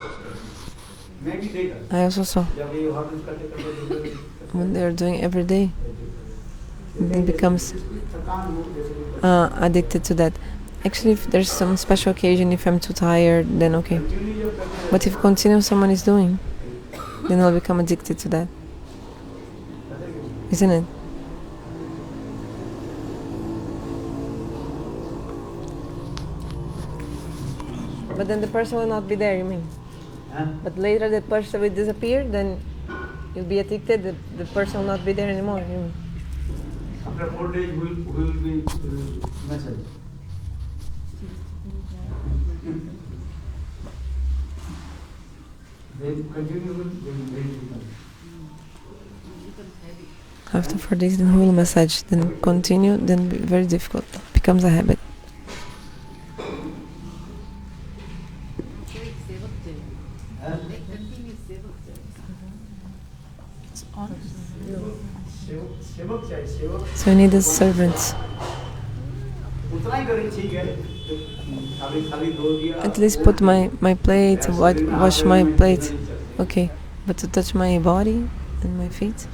I also saw when they are doing every day, it becomes addicted to that. Actually, if there's some special occasion, if I'm too tired, then okay. But if continue someone is doing, then I'll become addicted to that. Isn't it? But then the person will not be there, you mean? But later the person will disappear, then you'll be addicted, the person will not be there anymore, you mean? After 4 days, who will be message? Then continue with the After 4 days, then who will massage? Then continue, then very difficult. Becomes a habit. So I need the servants. At least put my plate, wash my plate. Okay, but to touch my body and my feet?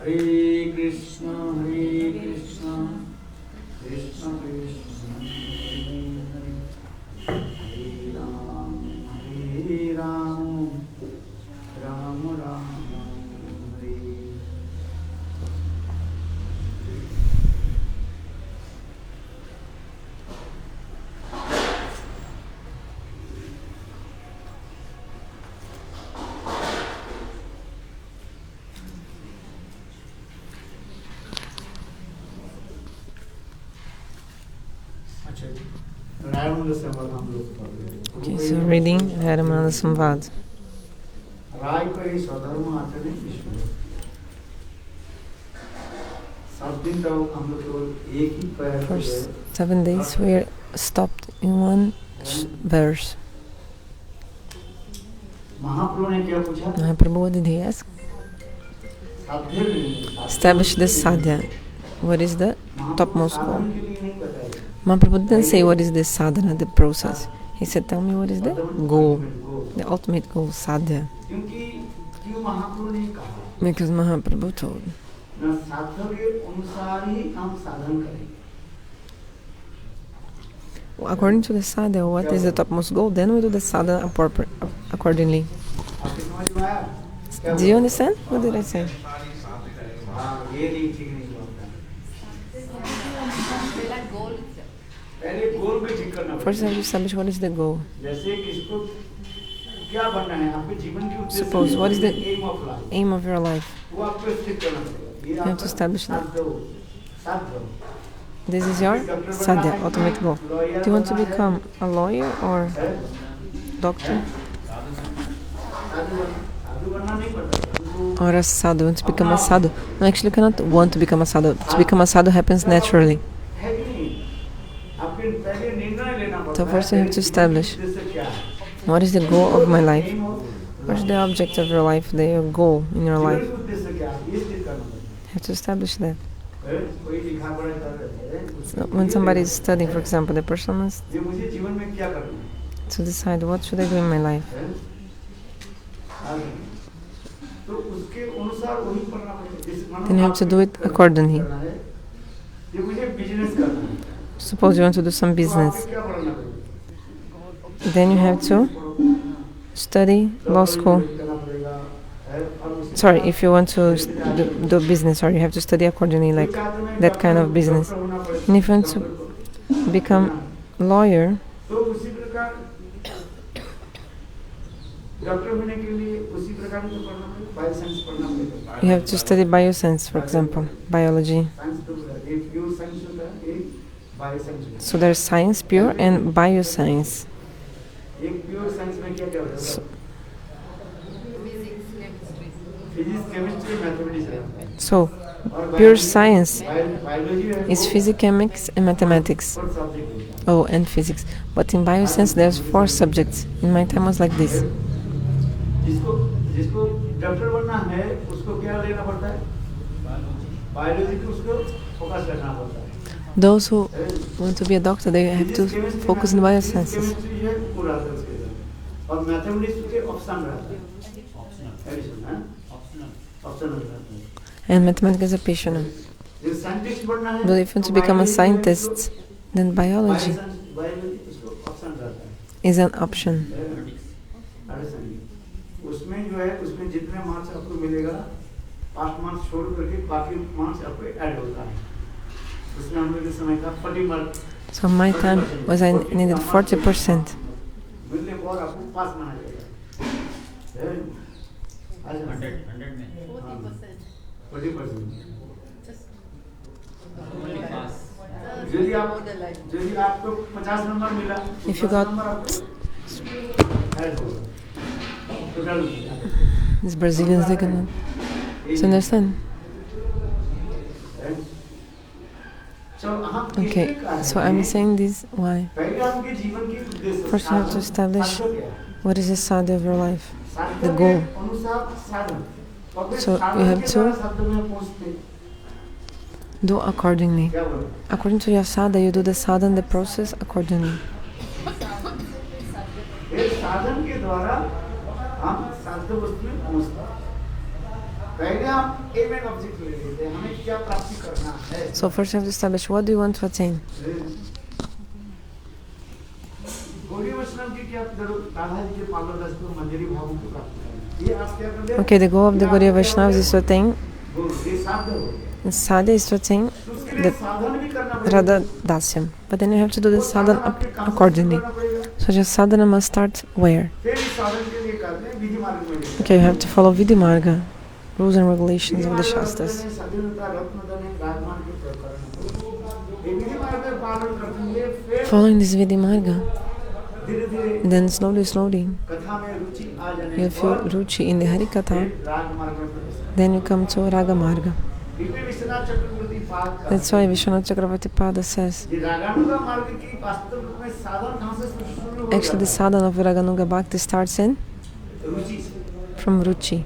Hare Krishna, Krishna Krishna, Hare Ram, Ram Ram, Hare. Okay, so reading Ramananda Samvad. For 7 days we are stopped in one verse. Mahaprabhu, what did he ask? Establish the sadhya. What is the topmost goal? Mahaprabhu didn't say what is the sadhana, the process. He said, tell me what is the goal, the ultimate goal, sadhya. Because Mahaprabhu told. According to the sadhya, what is the topmost goal? Then we do the sadhana accordingly. Do you understand? What did I say? First I have to establish what is the goal. Suppose, what is the aim of your life? You have to establish that. This is your sadhya, ultimate goal. Do you want to become a lawyer or doctor? Or a sadhu? Want to become a sadhu? No, actually you cannot want to become a sadhu. To become a sadhu happens naturally. So first you have to establish what is the goal of my life. What is the object of your life, the goal in your life. You have to establish that. So when somebody is studying, for example, the person must to decide what should I do in my life. Then you have to do it accordingly. Suppose you want to do some business. Then you have to study law school. Sorry, if you want to do business, or you have to study accordingly, like that kind of business. And if you want to become a lawyer, You have to study bioscience, for example, biology. So there's science pure and bioscience. So pure science is physics, chemics, and mathematics. Oh, and physics. But in bioscience, there's 4 subjects. In my time, was like this. Those who want to be a doctor, they have to focus on biosciences. And mathematics is optional. But if you want to become a scientist, then biology is an option. So my time was I needed 40%. If you got these Brazilians, they cannot. So understand? Okay, so I'm saying this why? First you have to establish what is the sadhya of your life, the goal. So you have to do accordingly. According to your sadhya, you do the sadhana, the process accordingly. So first you have to establish what do you want to attain. Okay, the goal of the Gaudiya Vaishnavas is to attain sadhya, is to attain the Radha-dasyam. But then you have to do the sadhana accordingly. So your sadhana must start where? Okay, you have to follow Vidhi Marga, rules and regulations of the Shastras. Following this Vidhi Marga, then slowly, you feel ruchi in the Harikatha, then you come to Raga Marga. That's why Vishwanath Chakravarti Pada says, actually the sadhana of Raganuga Bhakti starts in from ruchi.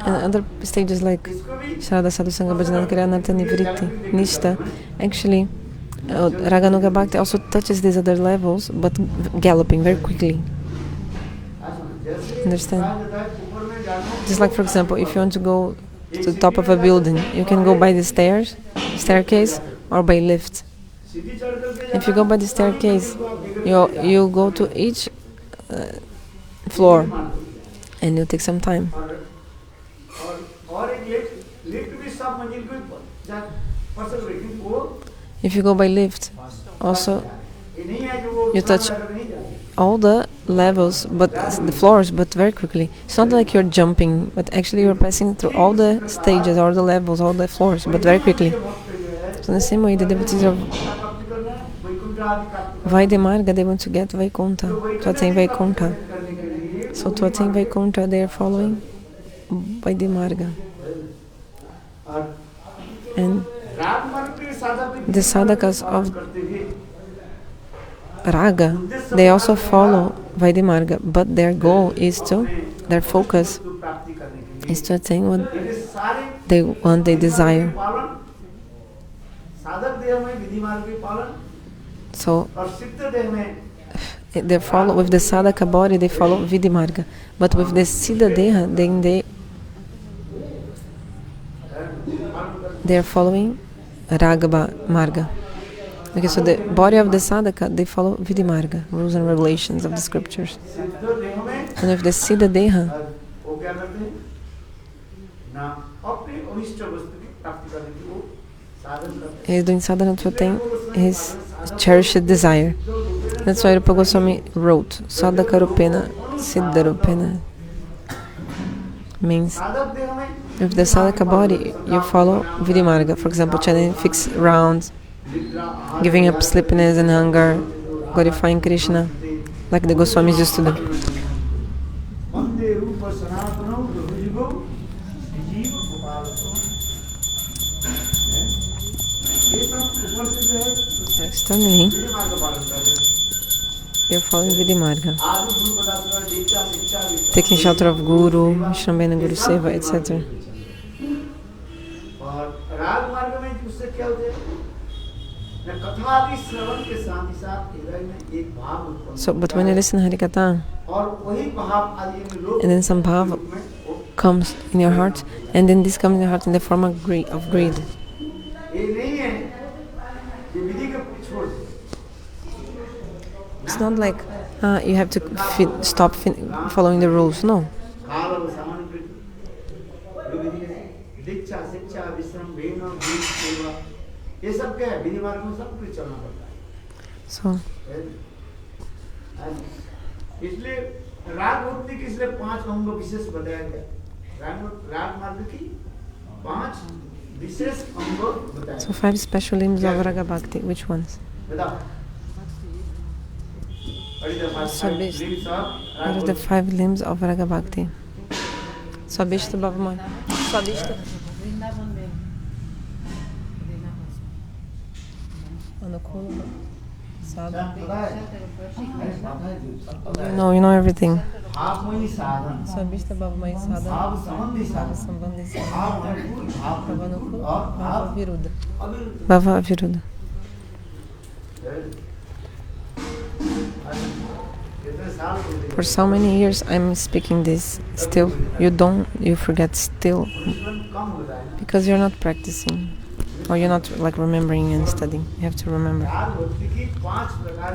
And other stages like Shraddha Sadhu Sangha Bhajana Kriya anartha-nivritti, Nishta, actually Raganuga Bhakti also touches these other levels, but galloping very quickly. Understand? Just like, for example, if you want to go to the top of a building, you can go by the staircase, or by lift. If you go by the staircase, you go to each floor, and it'll take some time. If you go by lift, also you touch all the levels, but the floors, but very quickly. It's not like you're jumping, but actually you're passing through all the stages, all the levels, all the floors, but very quickly. So in the same way, the devotees of Vaidya Marga, they want to get Vaikuntha, to attain Vaikuntha. So to attain Vaikuntha, they are following Vaidya Marga. And the sadhakas of Raga, they also follow Vaidya Marga, but their goal is their focus is to attain what they want, they desire. So they follow with the sadhaka body, they follow Vidhi Marga, but with the siddha deha, then they are following Raga Marga. Okay, so the body of the sadhaka, they follow Vidhi Marga, rules and regulations of the scriptures. And with the siddha deha, He is doing sadhana to attain his cherished desire. That's why Rupa Goswami wrote Sadhakarupena Siddharupena. Means with the sadhaka body you follow Vidimarga, for example, chanting fixed rounds, giving up sleepiness and hunger, glorifying Krishna, like the Goswamis used to do. Externally, you're following Vidimarga, taking shelter of Guru, Vishrambhena Guru Seva, etc. So, but when you listen to Harikatha, and then some bhava comes in your heart, and then this comes in your heart in the form of greed. It's not like you have to stop following the rules. No. So. So 5 special limbs of Raga Bhakti. Which ones? What are the 5 limbs of Raga Bhakti? Swabishta, Bhava-mayi. Swabishta. Anukula. No, you know everything. Swabishta, Bhava-mayi-sadhana, bhava-sambandhi, bhava-anukula, bhava-viruddha. Bhava-aviruddha. For so many years I'm speaking this, still you forget still, because you're not practicing, or you're not like remembering and studying. You have to remember.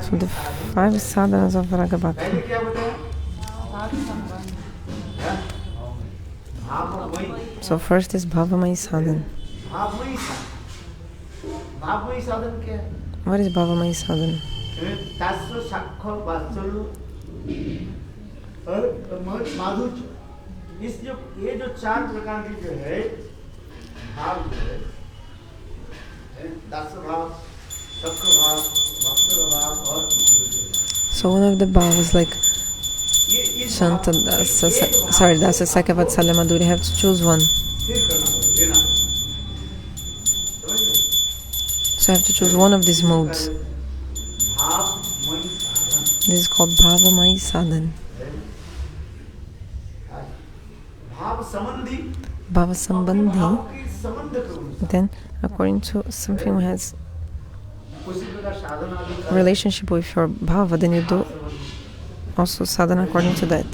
So the 5 sadhanas of Raga Bhakti. So first is bhava-mayi-sadhana. What is bhava-mayi-sadhana? So one of the bhavas, like Dasa, Sakya-vatsalya, Madhurya, you have to choose one. So I have to choose one of these modes. This is called bhava-mayi-sadhana. Bhava-sambandhi. Then, according to something that has relationship with your bhava, then you do also sadhana according to that.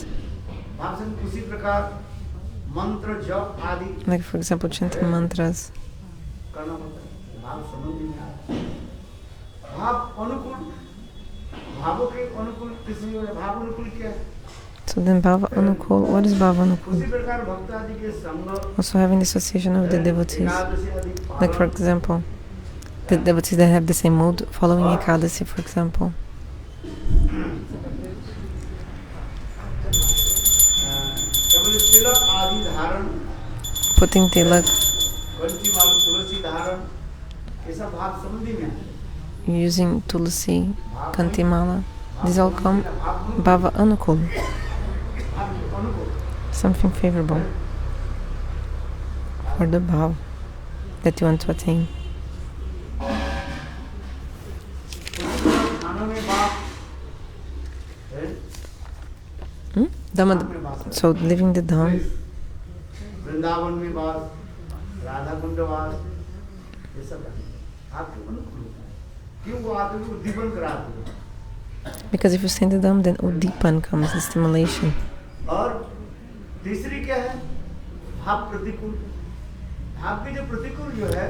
Like, for example, chanting mantras. So then bhava-anukula, what is bhava-anukula? Also having the association of the devotees. Like, for example, the devotees that have the same mood, following Ekadasi, for example. Putting tilak, using tulsi, kantimala, these all come bhava-anukula, something favorable for the bhava that you want to attain. So living the Dham. Because if you stay in the Dham, then Udipan comes, the stimulation.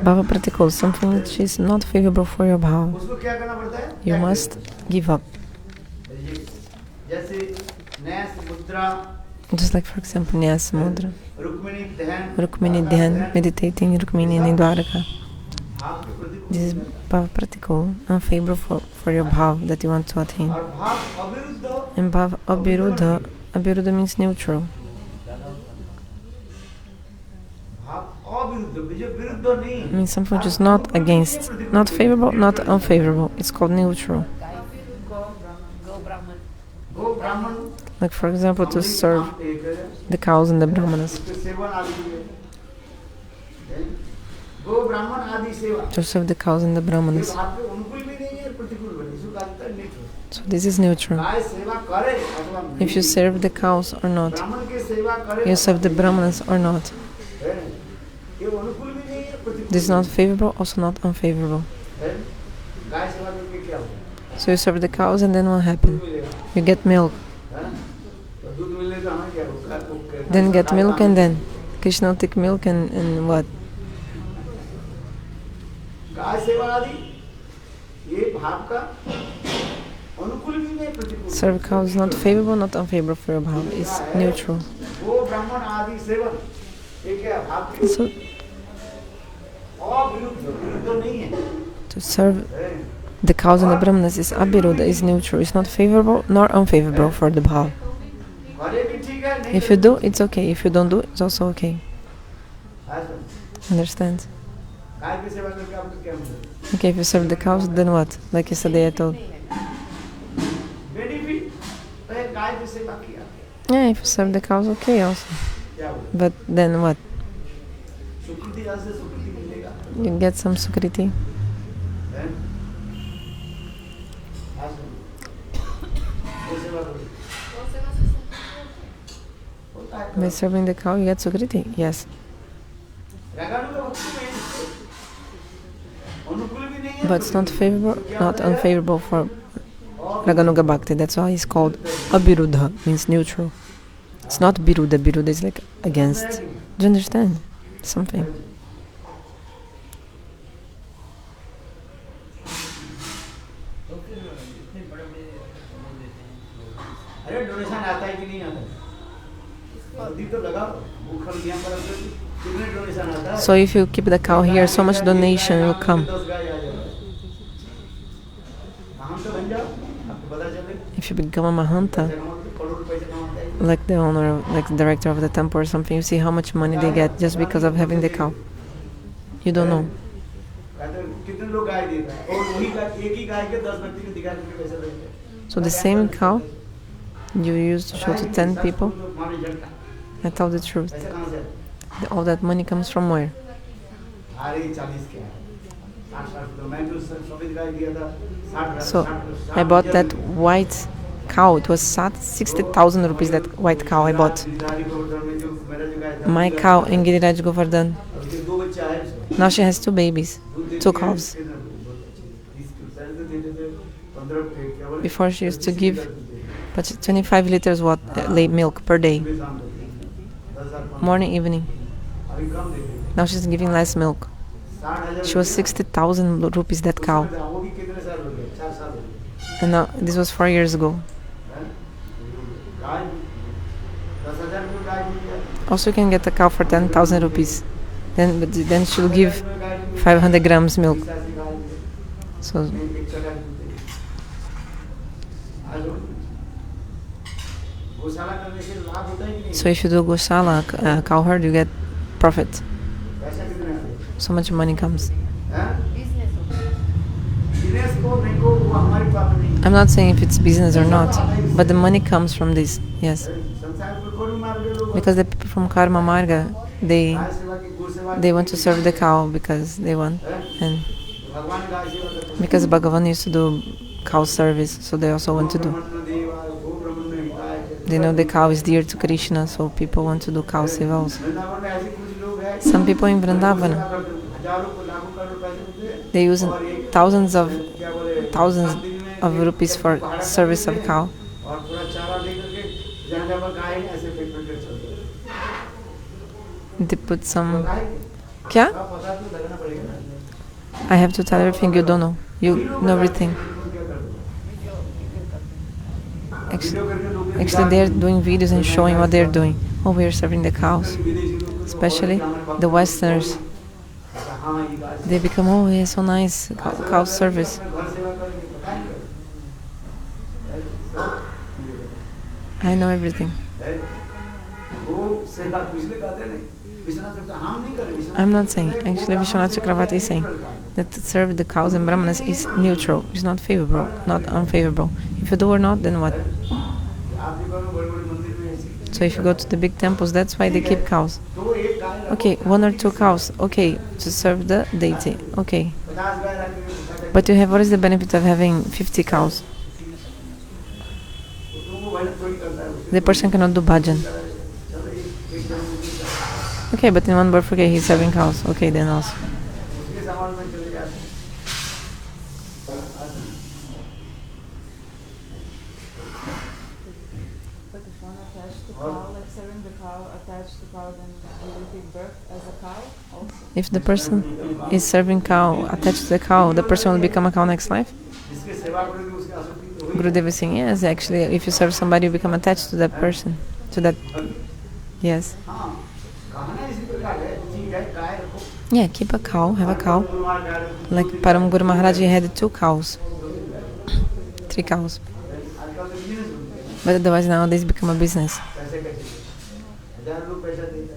Bhava-pratikula, something which is not favorable for your bhava, you must give up. Just like, for example, Nyasa Mudra, Rukmini Dhyan, meditating Rukmini in Dwaraka. This is bhava-pratikula, unfavorable for your bhava that you want to attain. And bhava-aviruddha, aviruddha means neutral. Means something which is not against, not favorable, not unfavorable. It's called neutral. Like for example, to serve the cows and the brahmanas. To serve the cows and the brahmanas. So this is neutral. If you serve the cows or not, you serve the brahmanas or not. This is not favorable, also not unfavorable. So you serve the cows and then what happens? You get milk. Then get milk and then Krishna will take milk and what? Serve cows is not favorable, not unfavorable for your bhava. It's neutral. So, to serve the cows and the brahmanas is aviruddha, is neutral. It's not favorable nor unfavorable for the bhava. If you do, it's okay. If you don't do, it's also okay. Understand? Okay, if you serve the cows, then what? Like yesterday I told. Yeah, if you serve the cows, okay also. But then what? You get some sukriti. By serving the cow, you get sukriti. Yes. But it's not favorable, not unfavorable for Raganuga Bhakti. That's why it's called aviruddha, means neutral. It's not viruddha. Viruddha is like against. Do you understand? Something. So if you keep the cow here, so much donation will come. If you become a mahanta, like the owner, like the director of the temple or something, you see how much money they get just because of having the cow. You don't know. So the same cow you used to show to 10 people, I tell the truth. All that money comes from where? So I bought that white cow. It was 60,000 rupees, that white cow I bought. My cow in Giriraj Govardhan. Now she has 2 babies, 2 cows. Before she used to give 25 liters milk per day. Morning, evening. Now she's giving less milk. She was 60,000 rupees, that cow. And now, this was 4 years ago. Also, you can get a cow for 10,000 rupees. Then she'll give 500 grams milk. So if you do gosala, cow herd, you get profit. So much money comes. I'm not saying if it's business or not, but the money comes from this, yes. Because the people from Karma Marga, they want to serve the cow because they want, and because Bhagavan used to do cow service, so they also want to do. They know the cow is dear to Krishna, so people want to do cow seva also. Some people in Vrindavana, they use thousands of rupees for service of cow. They put some... Kya? I have to tell everything you don't know. You know everything. Actually, they're doing videos and showing what they're doing. Oh, we're serving the cows. Especially the Westerners. They become, oh, yeah, so nice, cow service. I know everything. I'm not saying. Actually, Vishwanath Chakravarti is saying that to serve the cows and brahmanas is neutral. It's not favorable, not unfavorable. If you do or not, then what? So if you go to the big temples, that's why they keep cows. Okay, 1 or 2 cows. Okay, to serve the deity. Okay. But you have, what is the benefit of having 50 cows? The person cannot do bhajan. Okay, but in one birth, okay, he's serving cows. Okay, then also. But if one attached to cow, like serving the cow, attached to cow, then he will give birth as a cow also? If the person is serving cow, attached to the cow, the person will become a cow next life? Gurudev is saying, yes, actually, if you serve somebody, you become attached to that person. To that, yes. Yeah, keep a cow, have a cow. Like Param Guru Maharaj, he had 2 cows. 3 cows. But otherwise nowadays become a business.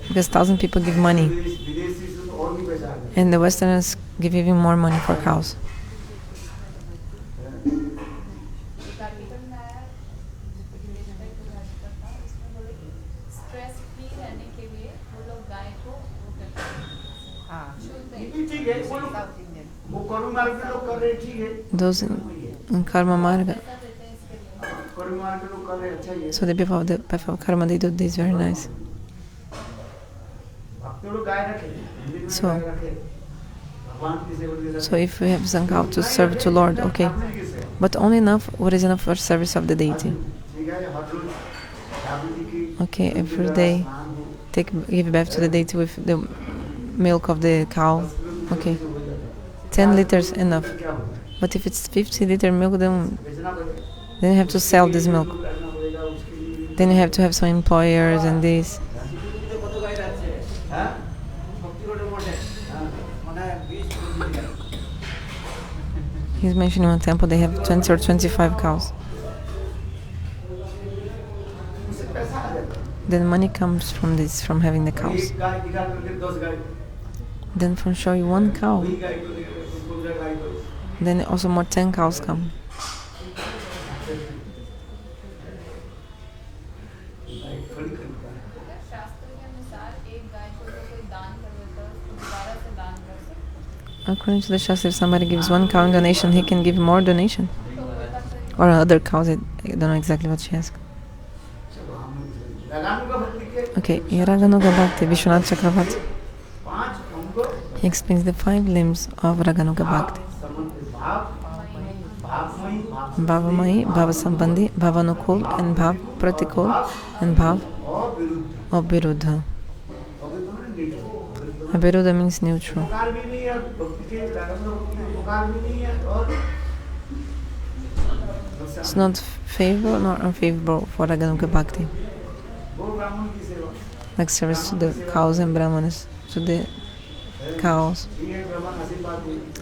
Because 1,000 people give money. And the Westerners give even more money for cows. Those in karma marga. So the people of the path of karma, they do this very nice. So if we have some cow to serve to Lord, okay. But only enough, what is enough for service of the deity? Okay, every day give bath to the deity with the milk of the cow. Okay. 10 liters enough. But if it's 50-liter milk, then you have to sell this milk. Then you have to have some employers and this. He's mentioning one temple they have 20 or 25 cows. Then money comes from this, from having the cows. Then from showing 1 cow, then also more 10 cows come. According to the Shastra, if somebody gives 1 cow in donation, he can give more donation. Or other cows, I don't know exactly what she asked. Okay, Raganuga Bhakti, Vishwanath Chakravarti. He explains the 5 limbs of Raganuga Bhakti. Bhava-mayi, bhava-sambandhi, bhava-anukula, and bhava-pratikula, and bhava-aviruddha. Aviruddha means neutral. It's not favorable nor unfavorable for Raganuga Bhakti. Like service to the cows and brahmanas, to the cows.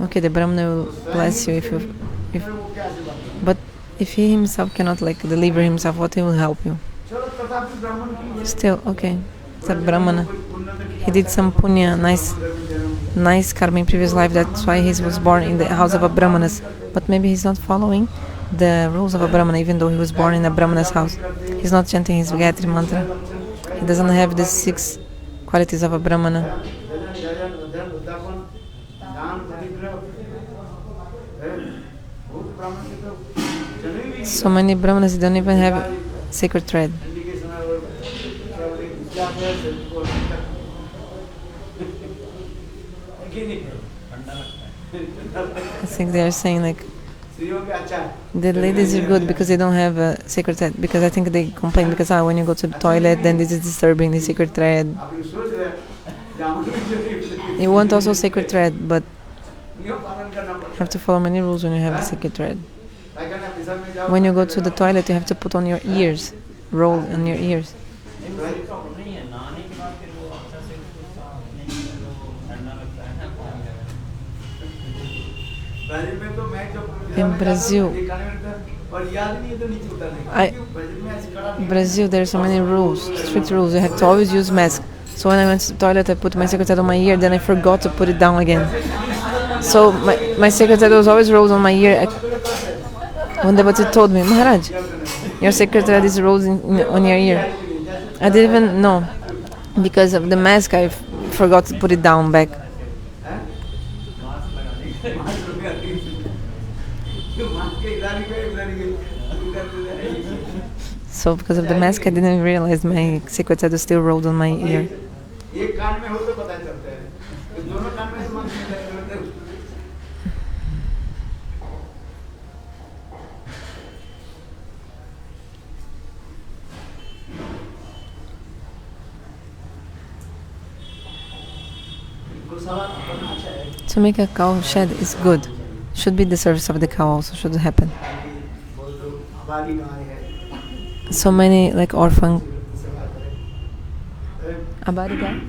Okay, the brahmana will bless you but if he himself cannot like deliver himself, what he will help you? Still, okay, it's a brahmana. He did some punya, nice karma in previous life. That's why he was born in the house of a brahmanas. But maybe he's not following the rules of a brahmana, even though he was born in a brahmana's house. He's not chanting his Gayatri mantra. He doesn't have the 6 qualities of a brahmana. So many brahmanas don't even have sacred thread. I think they are saying like the ladies are good because they don't have a sacred thread. Because I think they complain because when you go to the toilet, then this is disturbing the sacred thread. You want also sacred thread, but you have to follow many rules when you have the sacred thread. When you go to the toilet, you have to put on your ears, roll on your ears. In Brazil, Brazil, there are so many rules, strict rules. You have to always use mask. So when I went to the toilet, I put my secretary on my ear, then I forgot to put it down again. So my secretary was always rolled on my ear. One devotee told me, Maharaj, your secretary is rolled on your ear. I didn't even know. Because of the mask, I forgot to put it down back. So because of the mask, I didn't realize my secretary was still rolled on my ear. To make a cow shed is good. Should be the service of the cow also should happen. So many like orphan. Abariga?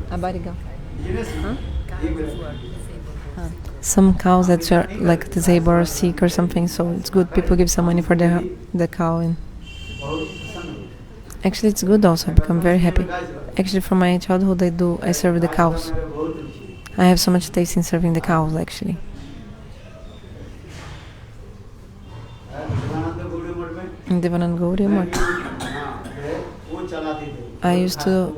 Abariga. Some cows that are like disabled or sick or something, so it's good people give some money for the cow. And actually it's good also, I become very happy. Actually from my childhood I serve the cows. I have so much taste in serving the cows actually. In Devanand Gauriya Math, I used to,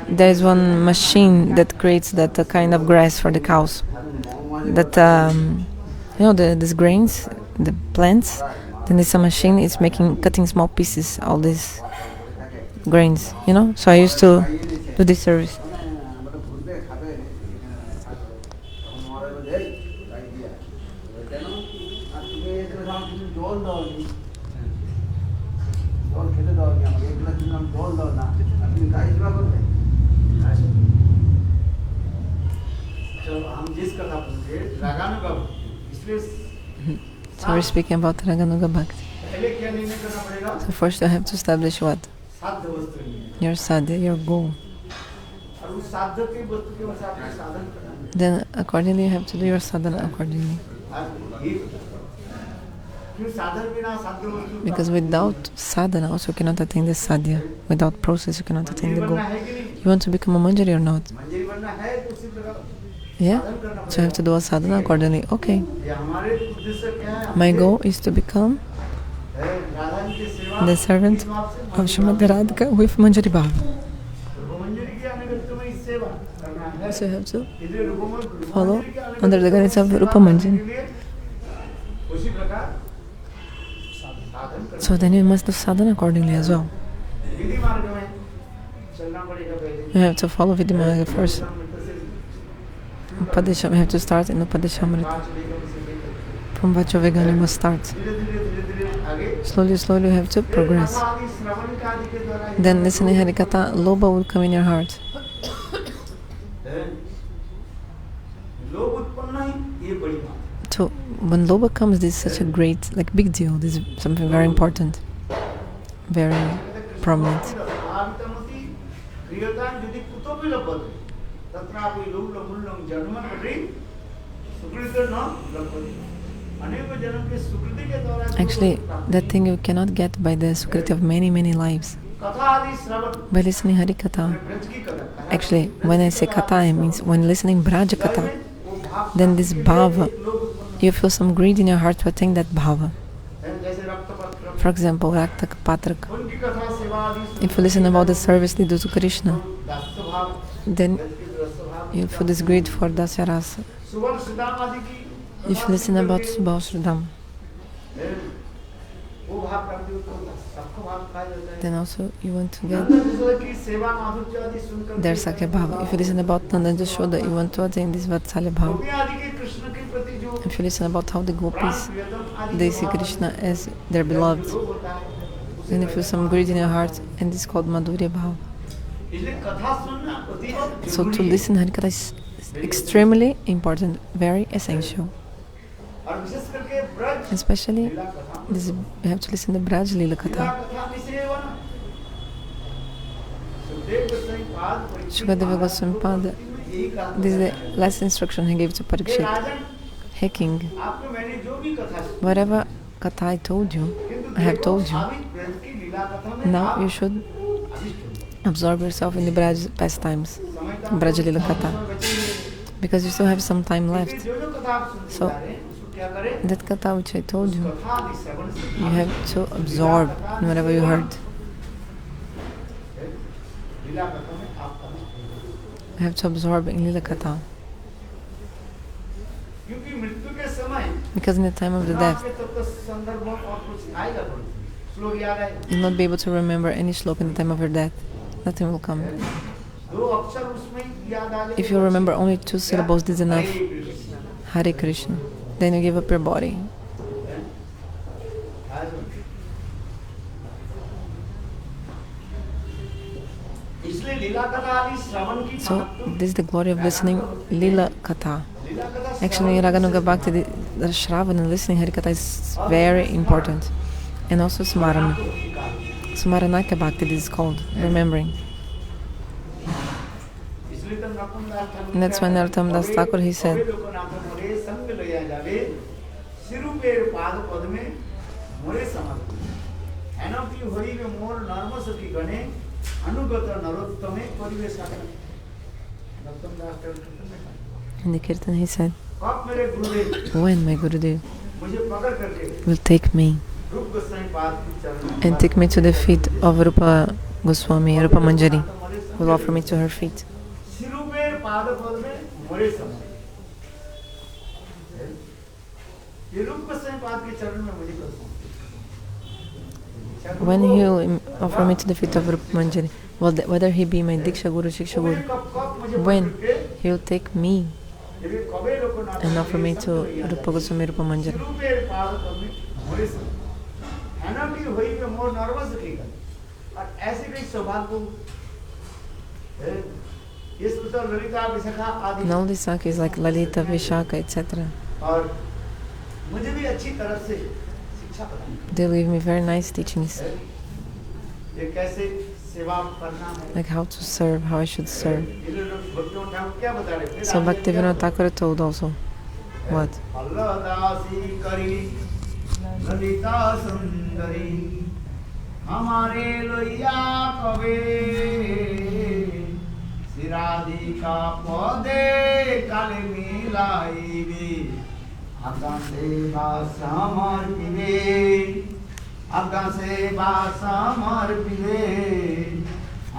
there is one machine that creates that kind of grass for the cows. That, these grains, the plants, then there's a machine, it's cutting small pieces, all these grains, So I used to do this service. So we're speaking about Raganuga Bhakti. So first you have to establish what? Your sadhya, your goal. Then accordingly you have to do your sadhana accordingly. Because without sadhana also you cannot attain the sadhya. Without process you cannot attain the goal. You want to become a manjari or not? Yeah? So you have to do a sadhana accordingly. Okay. My goal is to become the servant of Srimati Radhika with Manjari Bhava. So you have to follow under the guidance of Rupa Manjari. So then you must do sadhana accordingly as well. You have to follow Vidhi-marga first. Upadesha, we have to start in Upadeshamrita. From Vajra you must start. Slowly, slowly you have to progress. Then listening Harikatha, Lobha will come in your heart. So when Lobha comes, this is such a great, big deal. This is something very important, very prominent. Actually, that thing you cannot get by the sukriti of many, many lives. By listening Harikatha. Actually, when I say Katha, it means when listening Braja Katha, then this bhava, you feel some greed in your heart to attain that bhava. For example, Rakta Patrak. If you listen about the service they do to Krishna, then you feel this greed for Dasya Rasa. If you listen about Subhav Sridham, then also you want to get their Sakya Bhava. If you listen about Nanda and Yashoda, you want to attain this Vatsalya Bhava. If you listen about how the Gopis, they see Krishna as their beloved, then you feel some greed in your heart, and this is called Madhurya Bhava. So to listen Harikatha is extremely important, very essential. Especially, you have to listen to Braj Lila Katha. Shukadeva Goswami Pada This is the last instruction he gave to Parikshit. Hey king, whatever katha I told you, I have told you. Now you should absorb yourself in the Braj pastimes, Braj Lila Katha, because you still have some time left. So that katha which I told you, you have to absorb in whatever you heard. You have to absorb in Lila Katha. Because in the time of the death, you'll not be able to remember any shloka in the time of your death. Nothing will come. If you remember only 2 syllables, this is enough. Hare Krishna. Then you give up your body. So, this is the glory of listening Lila Katha. Actually, in Raganuga Bhakti, the Shravana, listening Harikatha is very important. And also Smarana. Smaranaka Bhakti, this is called, remembering. And that's why Narottam-das Thakur, he said, in the Kirtan he said, when my Gurudev will take me and take me to the feet of Rupa Goswami, Rupa Manjari, will offer me to her feet. When he will offer me to the feet of Rupa Manjari, whether he be my Diksha Guru, Shiksha Guru, when he will take me and offer me to Rupa Goswami, Rupa Manjari. And all these Sakhis like Lalita, Vishaka, etc. They give me very nice teachings. Like how to serve, how I should serve. So Bhaktivinoda Thakur told also, what? आपका सेवा समर्पिले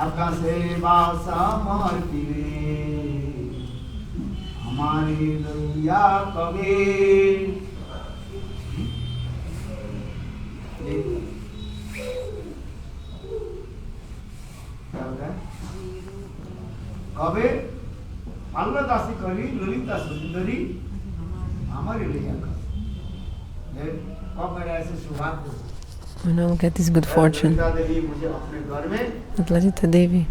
आपका सेवा समर्पिले हमारी लैया कभी कभी अल्लाहदासी करी ललिता सुंदरी हमारी लैया कभी कब मेरा ऐसे सौभाग्य We now get this good fortune that Lalita Devi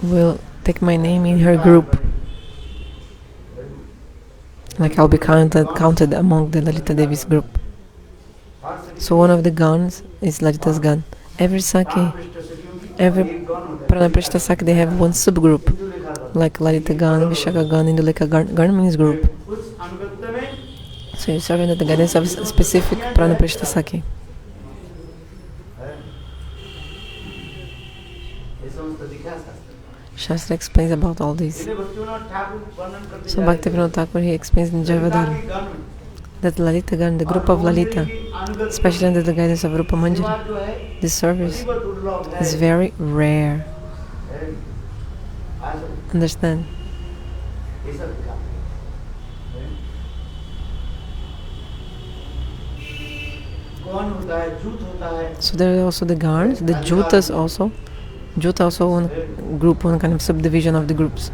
will take my name in her group. Like I'll be counted among the Lalita Devi's group. So one of the ganas is Lalita's gan. Every Sakhi, every Pranaprishta Sakhi, they have one subgroup. Like Lalita gan, Vishaka gan, Induleka gan means group. So you're serving at the guidance of a specific Pranaprishta Sakhi. Shastra explains about all this. So Bhaktivinoda Thakur, he explains in Jayavadhara that Lalita Gan, the group of Lalita, especially under the guidance of Rupa Manjari, this service is very rare. Understand? So there are also the Gans, the Jutas also. Juta also one group, one kind of subdivision of the groups.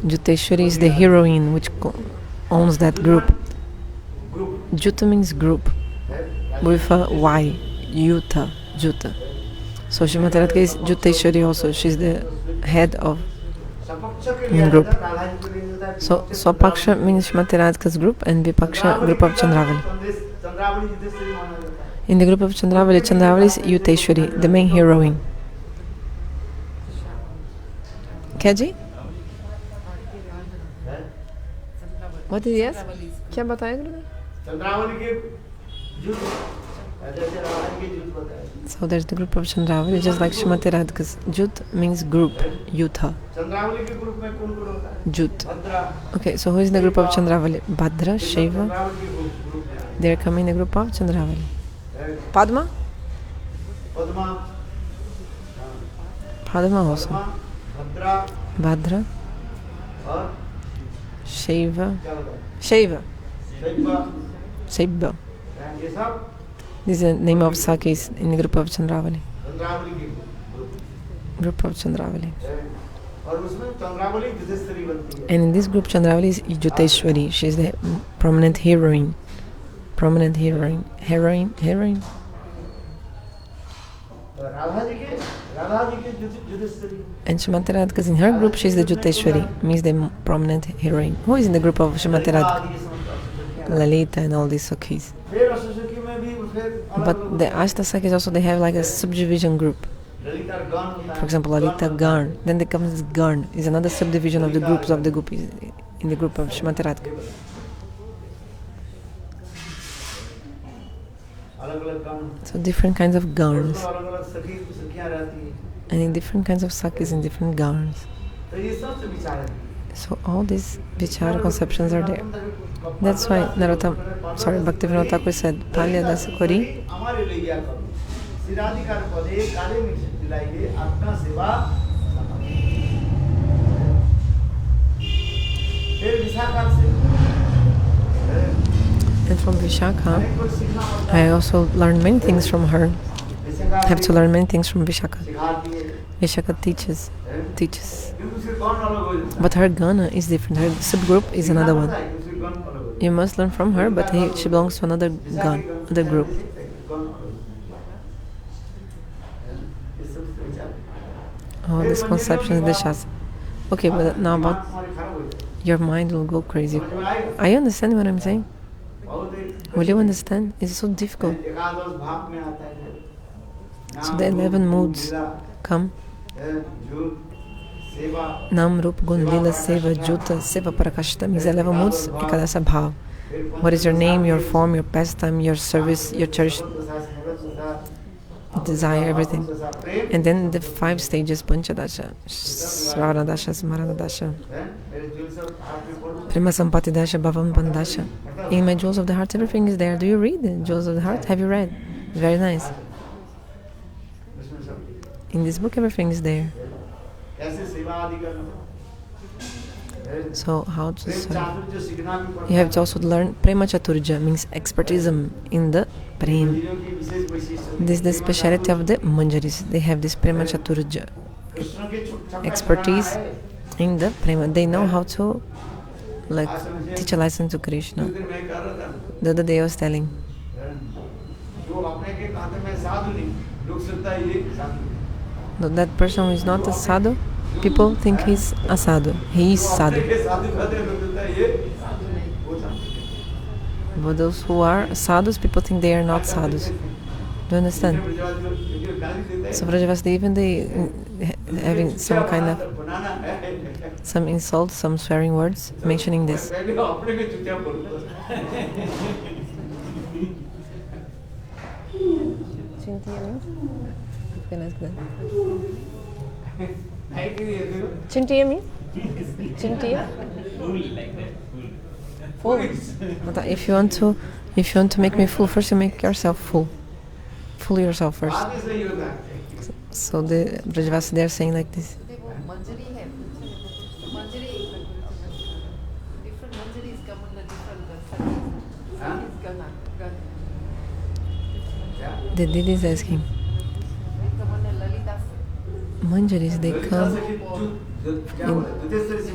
Juteshwari is the heroine which owns that group. Juta means group with a Y, Yuta, Juta. So Srimati Radhika is Juteshwari also. She's the head of one group. So swapaksha means Srimati Radhika's group, and vipaksha group of Chandravali. In the group of Chandravali, Chandravali is Yuteshwari, the main heroine. क्या जी? What did he ask? क्या बताया गुरुदेव? चंद्रावली के जूत, जैसे रावण के जूत बताए। So there's the group of Chandravali, just like Srimati Radhika's Jut means group, Yutha. Chandravali के ग्रुप में कौन कौन होता है? Jut. Bhadra. Okay, so who is the group of Chandravali? Bhadra, Shiva. Chandravali के ग्रुप में। They are coming in the group of Chandravali. Padma? Padma. Padma also. Bhadra. Bhadra, और Shiva. क्या होता है? Shiva. शैवा। Shiva. ये सब This is the name of Sakis in the group of Chandravali. Chandravali के Group of Chandravali. और उसमें चंद्रावली विदेश्वरी बनती है। And in this group, Chandravali is Juteshwari. She is the prominent heroine. Prominent heroine. Heroine. Radha ji के युधिष्ठिरी। And Srimati Radhika, in her group, she is the Juteshwari, means the prominent heroine. Who is in the group of Srimati Radhika? Lalita and all these Sakhis. फिर अष्टसखी में भी फिर But the Ashtasakis also, they have like a subdivision group. Lalita गण होता है। For example, Lalita Garn. Then there comes Garn, is another subdivision of the groups of the Gopis in the group of Srimati Radhika. अलग-अलग गण। So different kinds of Garns. अलग-अलग सखियां रहती हैं। And in different kinds of Sakis in different Garns. तो ये सब से विचार है। So all these vichara conceptions are there. That's why Bhaktivinoda Thakur said, Palya dasa kori. हमारे लिए क्या करो? सिराधिकार पदे कार्य में दिलाइए अपना सेवा। फिर विशाखा से And from Vishakha, I also learned many things from her. I have to learn many things from Vishakha. Vishakha teaches. But her gana is different. Her subgroup is another one. You must learn from her, but she belongs to another other group. Oh, this conception is the Shastra. Okay, but now about your mind will go crazy. Are you understanding what I'm saying? Will you understand? It's so difficult. So the 11 moods come. Nam, Rup, Gun, Lila, Seva, Juta, Seva, Parakashta means 11 moods, Ekadasa Bhav. What is your name, your form, your pastime, your service, your cherished desire, everything. And then the 5 stages, Panchadasha, Swaradasha, Smaranadasha, Prema Sampati-dasha, Bhava-sambandhi. In my Jewels of the Heart, everything is there. Do you read the Jewels of the Heart? Have you read? Very nice. In this book, everything is there. So how to serve? You have to also learn Prema Chaturja, means expertism in the Prem. This is the speciality of the Manjaris. They have this Prema Chaturja, expertise in the Prema. They know how to teach a lesson to Krishna. The other day I was telling. No, that person who is not a sadhu, people think he's a sadhu. He is sadhu. But those who are sadhus, people think they are not sadhus. Do you understand? So Vrajavasta, even they having some kind of some insults, some swearing words, mentioning this. Chintiya means? Chintiya? Full. If you want to make me full, first you make yourself full. Fool yourself first. So the Brajavasi, they are saying like this. The Didis ask him. Manjaris, they come in.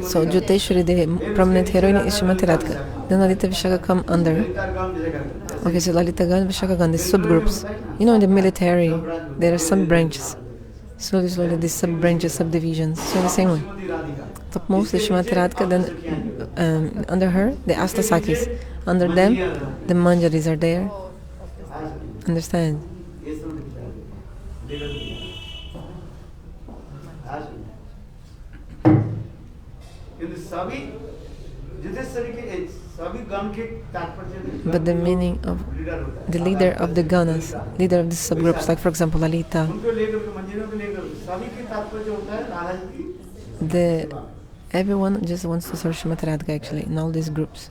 So Juteshwari, the prominent heroine, is Srimati Radhika. Then Lalita Vishaka come under. Okay, so Lalita Gan, Vishaka Gan, the subgroups. You know, in the military, there are some branches. Slowly, these sub-branches, subdivisions. So the same way. Topmost is Srimati Radhika, then under her, the Ashtasakis. Under them, the Manjaris are there. Understand? Thank you. But the meaning of the leader of the ganas, leader of the subgroups, like for example Lalita, everyone just wants to serve Srimati Radhika actually in all these groups.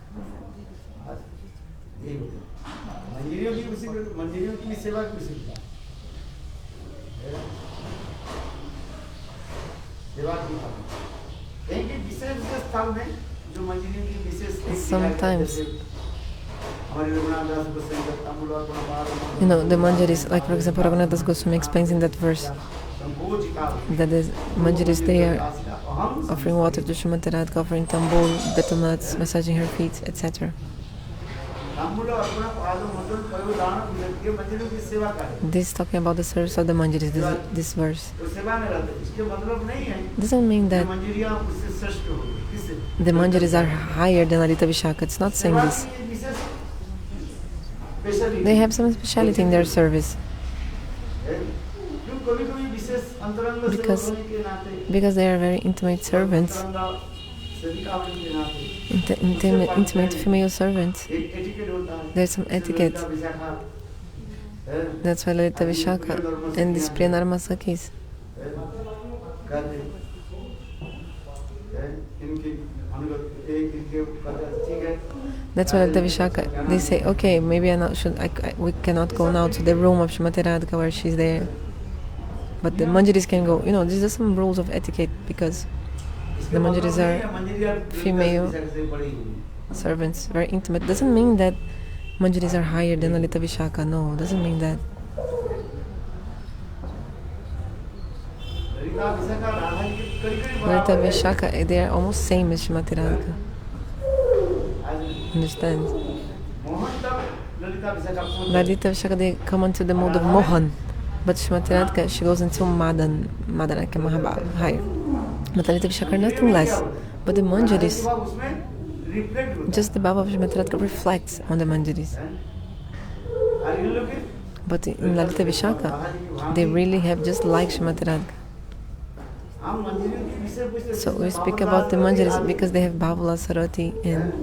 Sometimes, you know, the manjaris, like for example Raghunath Goswami explains in that verse that the manjaris, they are offering water to Srimati Radhika, offering tambul, betel nuts, massaging her feet, etc. This is talking about the service of the manjaris, this verse. Doesn't mean that the manjaris are higher than Lalita Vishaka. It's not saying this. They have some speciality in their service. Because they are very intimate servants, intimate female servants. There's some etiquette. That's why Lalita Vishaka and these Priya Narma Sakhis, that's why Lalita Vishaka, they say, okay, maybe we cannot go now to the room of Srimati Radhika where she's there. But the manjaris can go. You know, these are some rules of etiquette because the manjaris are female servants, very intimate. Doesn't mean that manjaris are higher than Lalita Vishaka. No, doesn't mean that. Lalita Vishaka, they are almost same as Srimati Radhika. Understand? Lalita Vishaka, they come into the mode of Mohan. But Srimati Radhika, she goes into Madana like a Mahabharata, higher. But Lalita Vishaka are nothing less. But the manjaris, just the Bhava of Srimati Radhika reflects on the manjaris. But in Lalita Vishaka, they really have just like Srimati Radhika. So we speak about the manjaris because they have Bhavula, Sarati and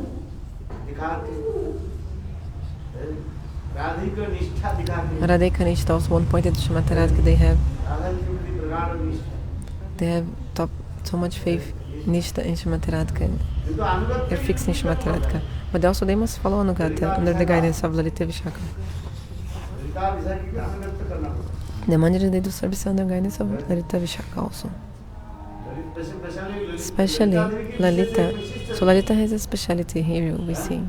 Radhika Nishtha. Also one pointed to Srimati Radhika, they have so much faith, Nishtha in Srimati Radhika. They're fixed in Srimati Radhika. But also they must follow Anugata under the guidance of Lalita Vishaka. The manjaris, they do service under the guidance of Lalita Vishaka also. Especially Lalita. So Lalita has a speciality here, we see.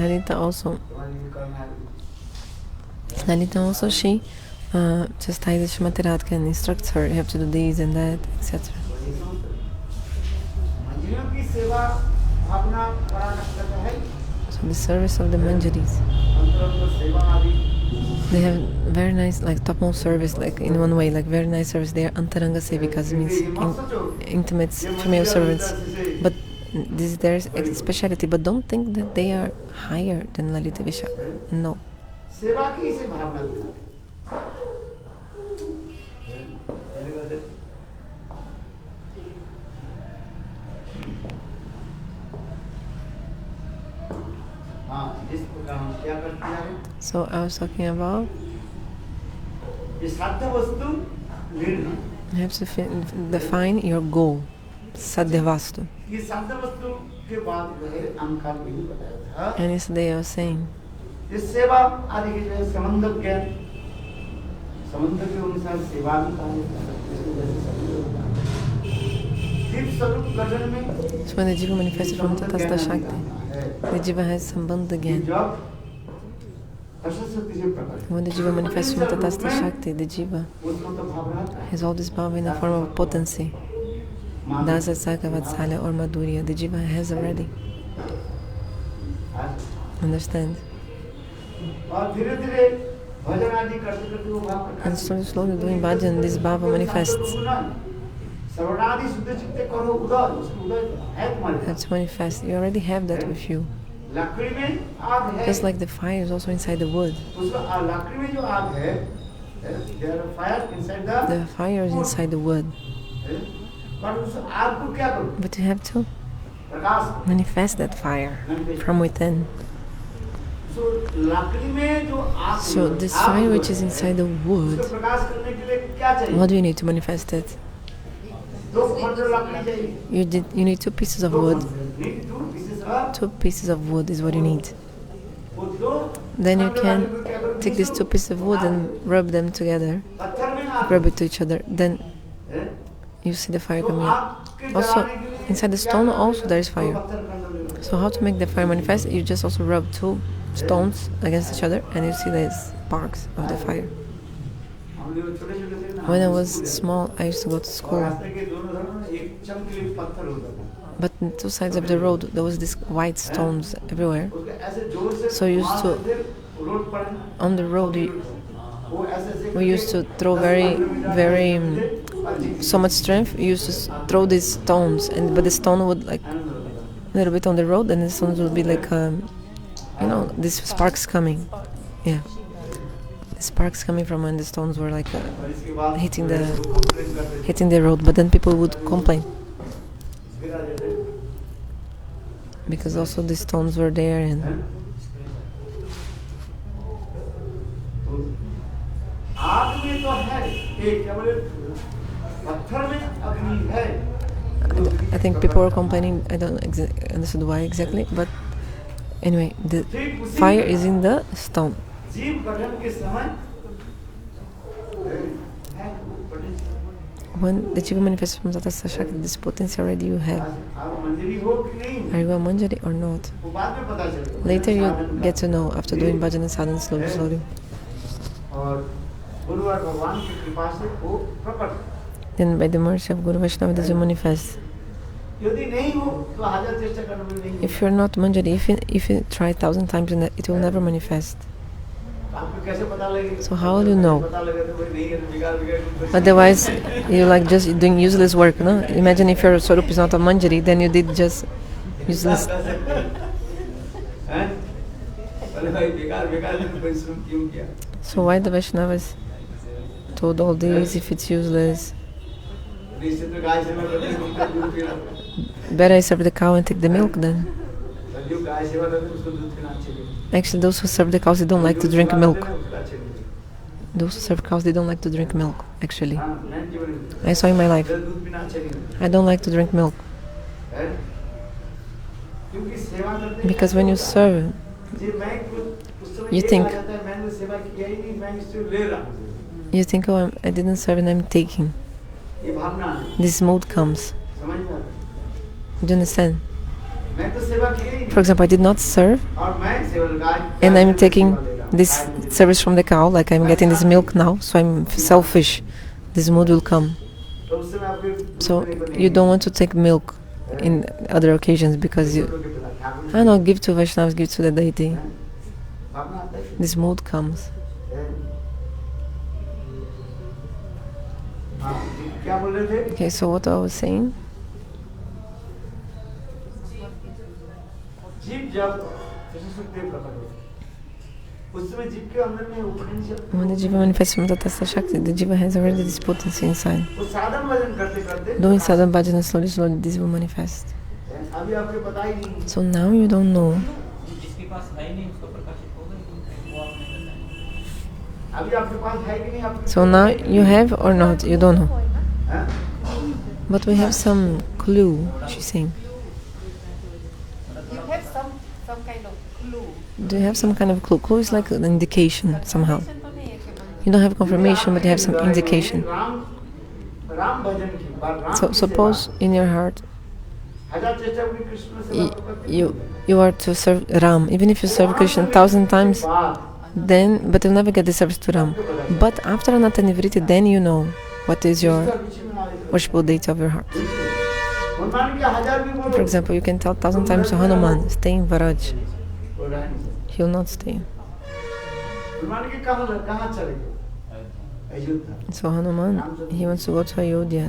Lalita also, she chastises Srimati Radhika and instructs her, you have to do this and that, etc. So the service of the manjaris, they have very nice, like topmost service, like in one way, like very nice service. They are antaranga sevikas, means intimate female servants. But this is their speciality. But don't think that they are higher than Lalita Vishaka. No. So I was talking about you have to define your goal. Sadhya-vasta. And yesterday I was saying so when the jiva manifests from Tatastha Shakti, the jiva has sambandha again. When the jiva manifests from Tatastha Shakti, the jiva has all this bhava in the form of potency. Dasa, Saka, Vatsalya or Madhurya, the jiva has already. Understand? And slowly doing bhajan, this bhava manifests. That's manifest. You already have that with you. लकड़ी में आग है, Just like the fire is also inside the wood. उसमें लकड़ी में जो आग है, there are fire inside the The fire is inside the wood. पर उस आग को क्या करो? But you have to Prakash manifest that fire from within. So लकड़ी में जो आग, So this fire which is inside the wood, उसको प्रकाश करने के लिए क्या चाहिए? what do you need to manifest it? दो खंड लकड़ी चाहिए, You need 2 pieces of wood. need 2 pieces of 2 pieces of wood is what you need. वो दो Then you खंड can लकड़ी को क्या करो? take these 2 pieces of wood and rub them together. पत्थर में आग Rub it to each other. Then है, you see the fire तो coming आग out. के Also, जलाने के लिए inside the क्या stone करो? also there is दो fire. पत्थर खंड में So how to make the fire manifest? You just also rub 2 stones against each other and you see the sparks of the fire. हम लोग छोटे-छोटे थे ना, When I was small, I used to go to school. रास्ते के दोनों तरफ में एक चमकीले पत्थर होता था, But on 2 sides of the road, there was these white stones everywhere. उसको ऐसे जोर से So you used to, road पर ना, on the road, वो ऐसे we used to throw very so much strength. We used to throw these stones, but the stone would like a little bit on the road, and the stones would be like, these sparks coming. Yeah, the sparks coming from when the stones were like hitting the road. But then people would complain because also the stones were there, and आग में तो है एक क्या बोले पत्थर में अग्नि है, I think people were complaining. I don't understand why exactly, but anyway, the fire is in the stone. जीव गठन के समय When the jiva manifests from sadhya-vasta, this potency already you have. आप मंजरी हो कि नहीं, Are you a manjari or not? वो बाद में पता चलेगा। Later you get to know after doing bhajan and sadhana slowly. और गुरुवार भगवान की कृपा से वो प्रकट, Then by the mercy of Guru Vaishnava, this will manifest. यदि नहीं हो तो हजार चेष्टा करने में नहीं, If you're not manjari, if you try 1,000 times, it will never manifest. आपको कैसे पता लगेगा? So how will you know? पता लगे तो कोई नहीं है, तो बिगाड़ Otherwise, you're like just doing useless work, no? Imagine if your swarupa is not a manjari, then you did just useless. हैं? बोले भाई बेकार परिश्रम क्यों किया? So why the Vaishnavas told all this if it's useless? इससे तो गाय सेवा करते हैं, उनका दूध पीना, Better I serve the cow and take the milk then. जो गाय सेवा करते हैं उसको दूध पीना अच्छे लगता है। Actually, those who serve the cows, they don't like to drink milk. उसको अच्छे लगता है। Those who serve cows, they don't like to drink milk, actually. हाँ, मैं जीवन में I saw in my life. दूध पीना अच्छे नहीं लगता I don't like to drink milk. है। क्योंकि सेवा करते हैं, Because when you serve, जी मैं उस समय You ये think- आ जाता है, मैंने सेवा किया ही नहीं, मैं इससे ले रहा हूँ। you think, oh, I didn't serve and I'm taking. ये भावना है, This mood comes. समझ में आता है? Do you understand? मैं तो सेवा किया ही नहीं, For example, I did not serve और मैं सेवा गाय and I'm गाय taking सेवा ले रहा हूँ। this service from the cow, like I'm getting this milk now, so I'm selfish. This mood will come. तो उस समय आपके दूध So पीने को नहीं you don't want to take milk in other occasions because you, दूसरों के पिता Thakur I don't know, give to Vaishnavas, give to the deity. भावना आता है। This mood comes. हाँ, क्या बोल रहे थे? Okay, so what I was saying, जीव जब जैसे सुखदेव प्रकट होते, उस समय जीव के अंदर में उपनिषद, when the jiva manifests from Tattva Shakti, the jiva has already this potency inside. वो साधन भजन करते करते Doing sadhana bhajana slowly, this will manifest. अभी आपको पता ही नहीं, So now you don't know. जिसके पास है ही नहीं उसको प्रकाशित होगा ही, वो आपने बताया। अभी आपके पास है कि नहीं, आपके So now you have or not, you don't know. हैं? But we have some clue, she's saying. You have some kind of clue. Do you have some kind of clue? Clue is like an indication somehow. You don't have confirmation, but you have some indication. Ram Ram भजन की बात, Ram So की suppose in your heart हजार चेष्टा पूरी कृष्ण से बात करते हैं। you are to serve Ram. Even if you serve Krishna 1,000 times, then but you'll never get the service to Ram. But after anartha-nivritti, then you know what is your worshipful deity of your heart. Hanuman के हजार भी बोलो, For example, you can tell 1,000 times to Hanuman, stay in Varaj. वो रह नहीं सकते। He will not stay. Hanuman के कहाँ चले गए? Ayodhya. So Hanuman, he wants to go to Ayodhya.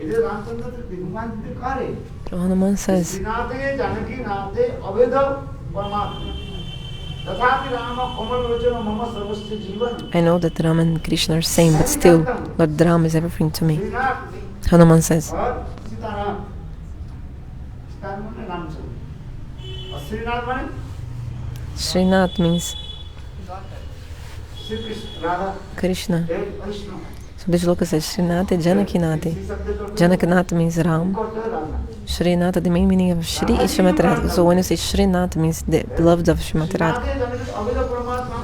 इधर रामचंद्र तो हनुमान जी कहाँ रहे? So Hanuman says, श्रीनाथे जानकी नाथे अवैध I know that Ram and Krishna are same, but still, Lord Ram is everything to me. Hanuman says. Srinath means Krishna. So this shloka says Srinath Janakinati. Janakinath means Ram. Srinath, the main meaning of Shri is Srimati Radhika. So when you say Srinath means the beloved of Srimati Radhika.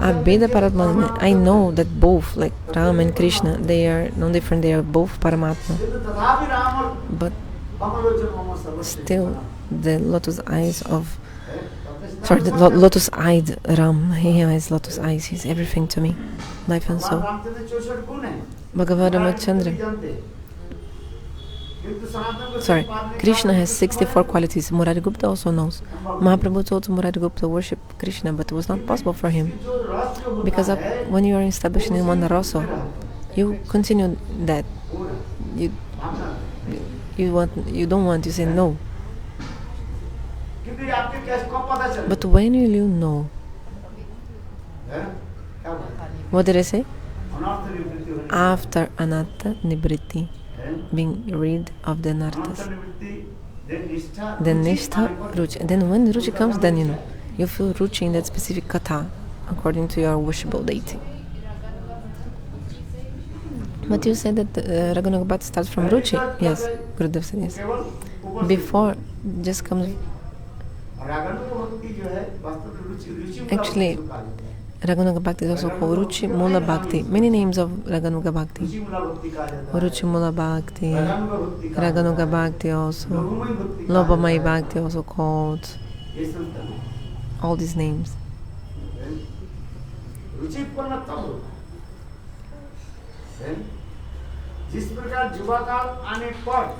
Abheda Paramatma, I know that both, like Ram and Krishna, they are no different, they are both Paramatma. But still, the lotus eyes of the lotus-eyed Ram, he has lotus eyes, he's everything to me, life and soul. Bhagavad Krishna has 64 qualities. Murari Gupta also knows. Mahaprabhu told Murari Gupta worship Krishna, but it was not possible for him. Because when you are established in one rasa, you continue that. You don't want, you say no. But when will you know? What did I say? After anartha-nivritti, being rid of the anarthas. Then nishtha, ruchi. And then when ruchi comes, then you know. You feel ruchi in that specific katha, according to your worshipable deity. But you said that Raganuga Bhakti starts from ruchi. Yes, Gurudev said yes. Before, just comes... Actually, Raganuga Bhakti is also called ruchi-mula-bhakti. Many names of Raganuga Bhakti. Ruchi-mula-bhakti, Raganuga Bhakti also, bhava-mayi-Bhakti also called. All these names.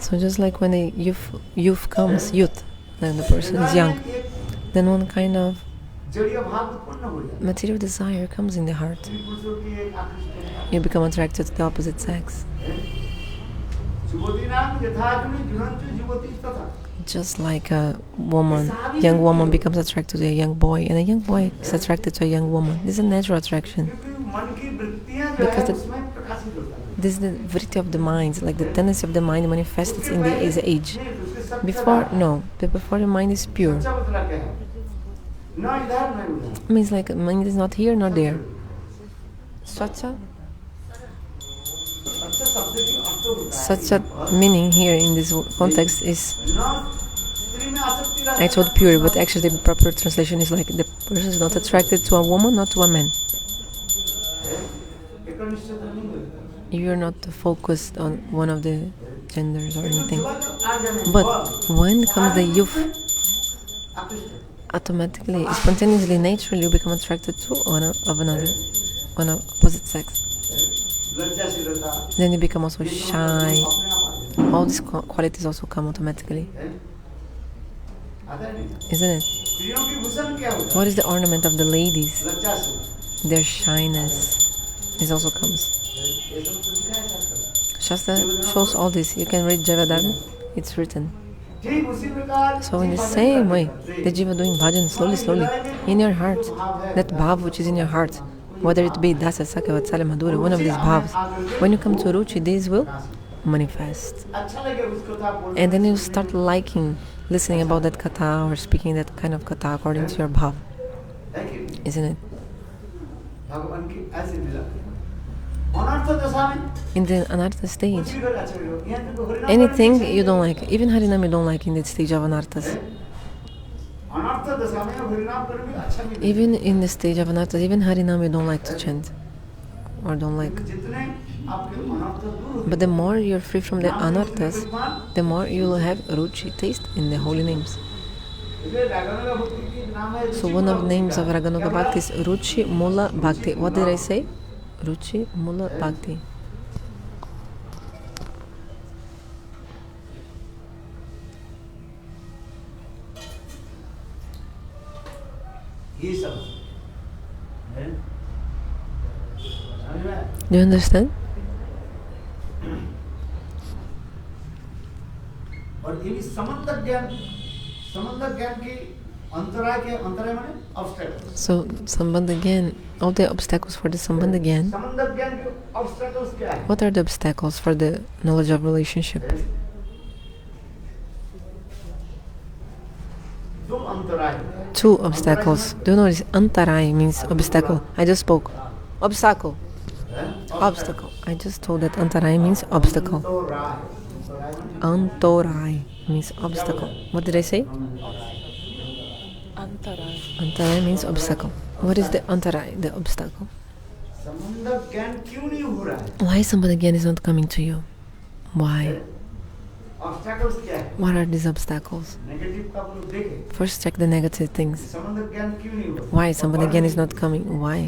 So just like when a youth comes, then the person is young, then one kind of material desire comes in the heart. You become attracted to the opposite sex. Just like a young woman becomes attracted to a young boy, and a young boy is attracted to a young woman. This is a natural attraction. Because this is the vritti of the mind, like the tendency of the mind manifests in the age. Before the mind is pure. It means like mind is not here nor there. Sacha meaning here in this context is I told pure, but actually the proper translation is like the person is not attracted to a woman, not to a man. You're not focused on one of the genders or anything. But when comes the youth, automatically, spontaneously, naturally, you become attracted to one opposite sex. Then you become also shy. All these qualities also come automatically. Isn't it? What is the ornament of the ladies? Their shyness. This also comes. Shastra shows all this. You can read Govardhan, it's written. So in the same way, the jiva doing bhajan slowly, in your heart, that bhav which is in your heart, whether it be dasa, sakya, vatsala, madhura, one of these bhavs, when you come to ruchi, these will manifest. And then you start liking listening about that katha or speaking that kind of katha according to your bhav. Isn't it? In the anartha stage, anything you don't like, even harinam you don't like in that stage of anarthas. Even in the stage of anarthas, even harinam you don't like to chant or don't like. But the more you're free from the anarthas, the more you will have ruchi, taste in the holy names. So one of the names of Raganuga Bhakti is ruchi-mula-bhakti. What did I say? Ruchi-mula-bhakti. Do you understand? और ये भी समंदर ज्ञान की अंतराय के अंतराय माने obstacles. So, sambandha gyan, all the obstacles for the sambandha gyan. संबंध ज्ञान के obstacles क्या है? What are the obstacles for the knowledge of relationship? दो अंतराय. Two obstacles. Do you know this? Antarai means obstacle. I just spoke. Obstacle. Obstacle. I just told that antarai means obstacle. अंतराय. Antorai means obstacle. What did I say? Antarai. Antarai means obstacle. What is the antarai, the obstacle? संबंध ज्ञान क्यों नहीं हो रहा है? Why somebody again is not coming to you? Why? Obstacles क्या है? What are these obstacles? Negative का आप लोग देखें. First check the negative things. संबंध ज्ञान क्यों नहीं हो रहा? Why somebody again is not coming? Why?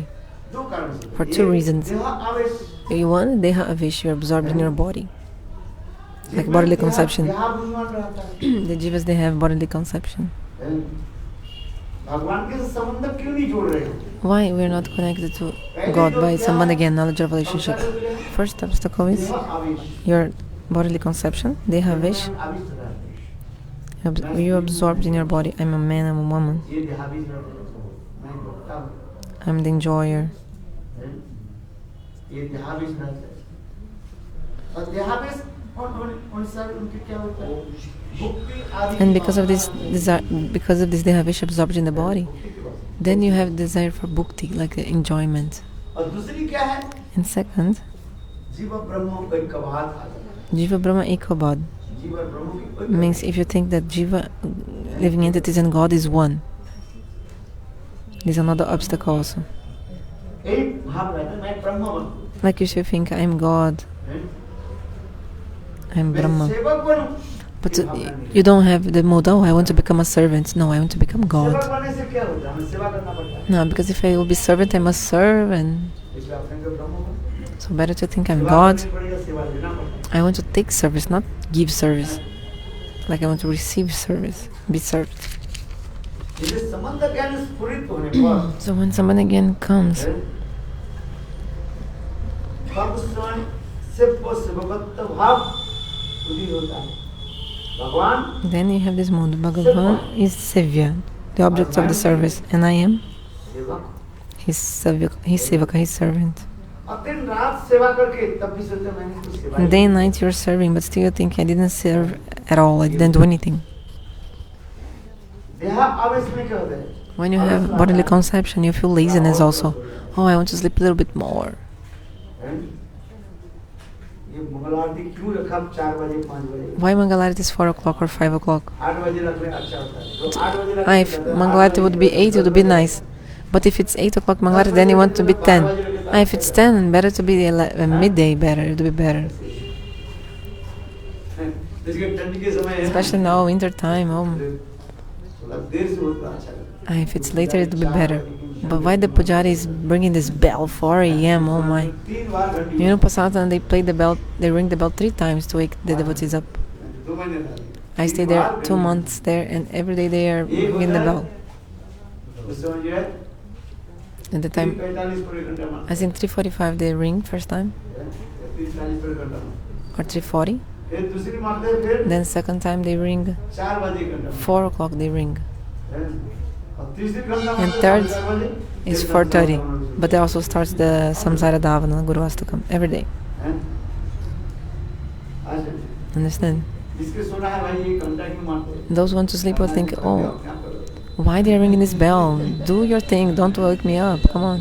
दो कारण से. For two reasons. देह आवेश. You want deha avish, you're absorbed in your body. Like bodily conception. देह अभिमान रहता है. The jivas, they have bodily conception. भगवान के संबंध क्यों नहीं जोड़ रहे? Why we're not connected to God by sambandha again, knowledge of relationship? First obstacle is देह आवेश. your bodily conception, deha avish. आवेश रहता है. You're absorbed in your body. I'm a man, I'm a woman. ये देह आवेश रहता है. मैं भोगता हूँ. I'm the enjoyer. ये देह आवेश रहता है. और देह आवेश उन सारे उनके क्या होता है? भुक्ति आदि. And because of this desire, because of this deha avish absorbed in the body, then you have desire for bhukti, like enjoyment. और दूसरी क्या है? And second, jiva-brahma-aikya-jnana-vada. jiva-brahma-aikya-jnana-vada jiva-brahma means if you think that jiva, living entities and God is one, there's another obstacle also. एक भाव रहता है मैं ब्रह्म बनूं. Like you should think, I'm God, I'm मैं Brahma. सेवक बनूं. But you don't have the mode, oh, I want to become a servant. No, I want to become सेवक God. बनने से क्या होता है? हमें सेवा करना पड़ता है. No, because if I will be servant, I must serve, and इसलिए आप कहेंगे ब्रह्म बनो. so better to think I'm सेवा God. करनी पड़ेगी, सेवा लेना पड़ता है. I want to take service, not give service. Like I want to receive service, be served. इसलिए संबंध ज्ञान स्फुरित होने पर So when someone again comes, तब स्वयं सेव सेवकत्व भाव उदित होता है. भगवान then you have this mode. Bhagavan is Sevya, the object of the service, and I am सेवक. his sevaka, his servant. और दिन रात सेवा करके तब भी सोचते हैं, मैंने कुछ सेवा And day and night you're serving, but still you think I didn't serve at all, I didn't do anything. देह आवेश में क्या होता है? When you have bodily conception, you feel laziness also. Oh, I want to sleep a little bit more. ये मंगल आरती क्यों रखा 4 बजे 5 बजे? Why Mangalarti is 4 o'clock or 5 o'clock? 8 बजे रख ले अच्छा होता है. तो 8 बजे रख If Mangalarti would be 8, it would be nice. But if it's 8 o'clock Mangalarti, then you want to be 10. If it's 10, better to be midday better, it would be better. इसके ठंडी के समय है. Especially now, winter time. थोड़ा देर से होता अच्छा लगता है. If it's later, it would be better. But why the pujari is bringing this bell 4 a.m.? Oh my! 3 बार घंटी. You know, Pasatan, they play the bell. They ring the bell 3 times to wake the devotees up. 2 महीने रहा. I stay there 2 months there, and every day they are ringing the bell. उस समय जो है At the time, 45 पूरे घंटा में. I think 3:45 they ring first time, 40 पूरे घंटा में. or 3:40. फिर दूसरी मारते हैं फिर Then second time they ring 4 बजे घंटा में. 4 o'clock they ring. और तीसरी घंटा में And third is 4:30. But they also starts the samsara-davana, Guru-astakam, every day. Understand? जिसके सोना है भाई ये घंटा क्यों मारते हैं? Those who want to sleep will think, oh, why they are ringing this bell? Do your thing, don't wake me up, come on.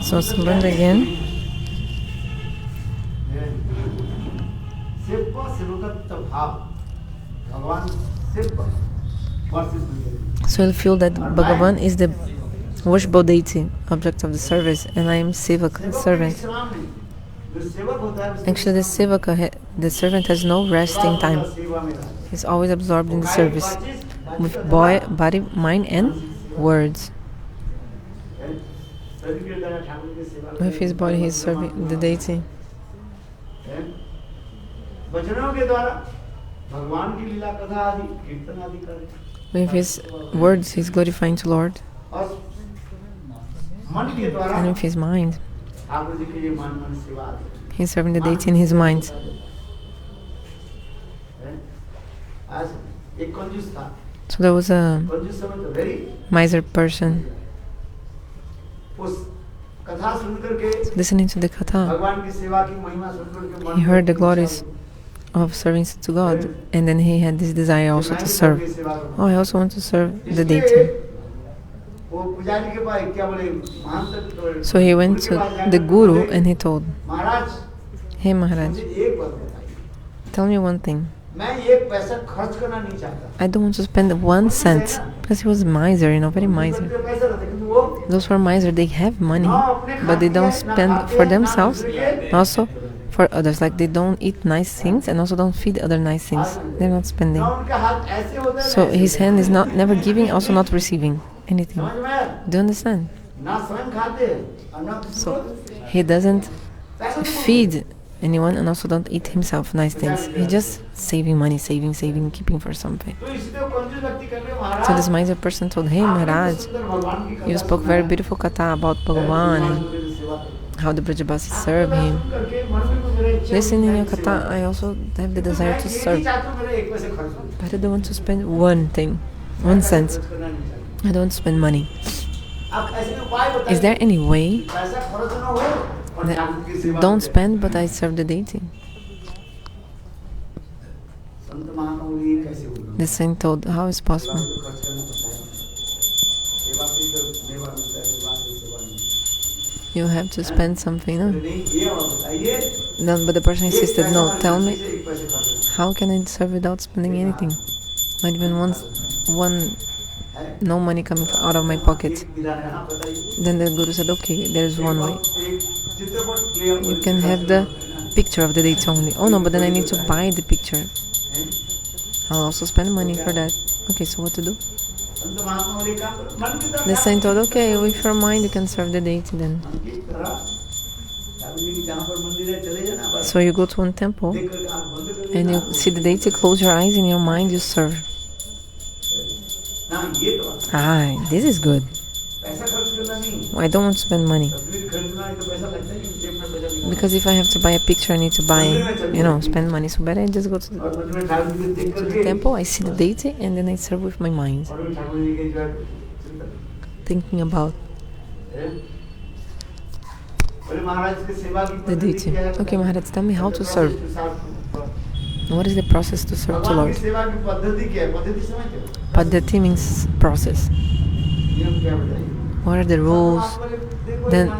So sambandha again. So you'll feel that Bhagavan is the worshipable deity, object of the service, and I am Sevaka, servant. Actually, the Sevaka, the servant, has no resting time. He's always absorbed in the service, with body, mind, and words. With his body, he is serving the deity. With his words, he is glorifying the Lord. And with his mind, he is serving the deity in his mind. So there was a miser person. Listening to the katha, he heard the glories of serving to God, and then he had this desire also to serve. Oh, I also want to serve the deity. So he went to the guru and he told, "Hey Maharaj, tell me one thing. I don't want to spend 1 cent," because he was miser, very miser. Those who are miser, they have money, but they don't spend for themselves, also for others. Like they don't eat nice things and also don't feed other nice things. They're not spending. So his hand is never giving, also not receiving anything. Do you understand? So he doesn't feed anyone and also don't eat himself nice things. He's just saving money, saving, keeping for something. So this miser person told, "Hey Maharaj, you spoke very beautiful katha about Bhagavan, how the Brajavasis serve him. Listening to your katha, I also have the desire to serve, but I don't want to spend 1 cent. I don't want to spend money. Is there any way that don't spend, but I serve the deity?" The saint told, "How is possible? You have to spend something, no?" No, but the person insisted, "No, tell me, how can I serve without spending anything? Not even no money coming out of my pocket." Then the guru said, "Okay, there's one way. You can have the picture of the deity only." "Oh no, but then I need to buy the picture. I'll also spend money for that." "Okay, so what to do?" The saint told, "Okay, with your mind you can serve the deity then. So you go to one temple and you see the deity, close your eyes, in your mind you serve." This is good. I don't want to spend money. Because if I have to buy a picture, I need to buy, spend money. So better I just go to the temple, I see the deity, and then I serve with my mind. Thinking about the deity. "Okay, Maharaj, tell me how to serve. What is the process to serve the Lord?" Paddhati means process. What are the rules? Then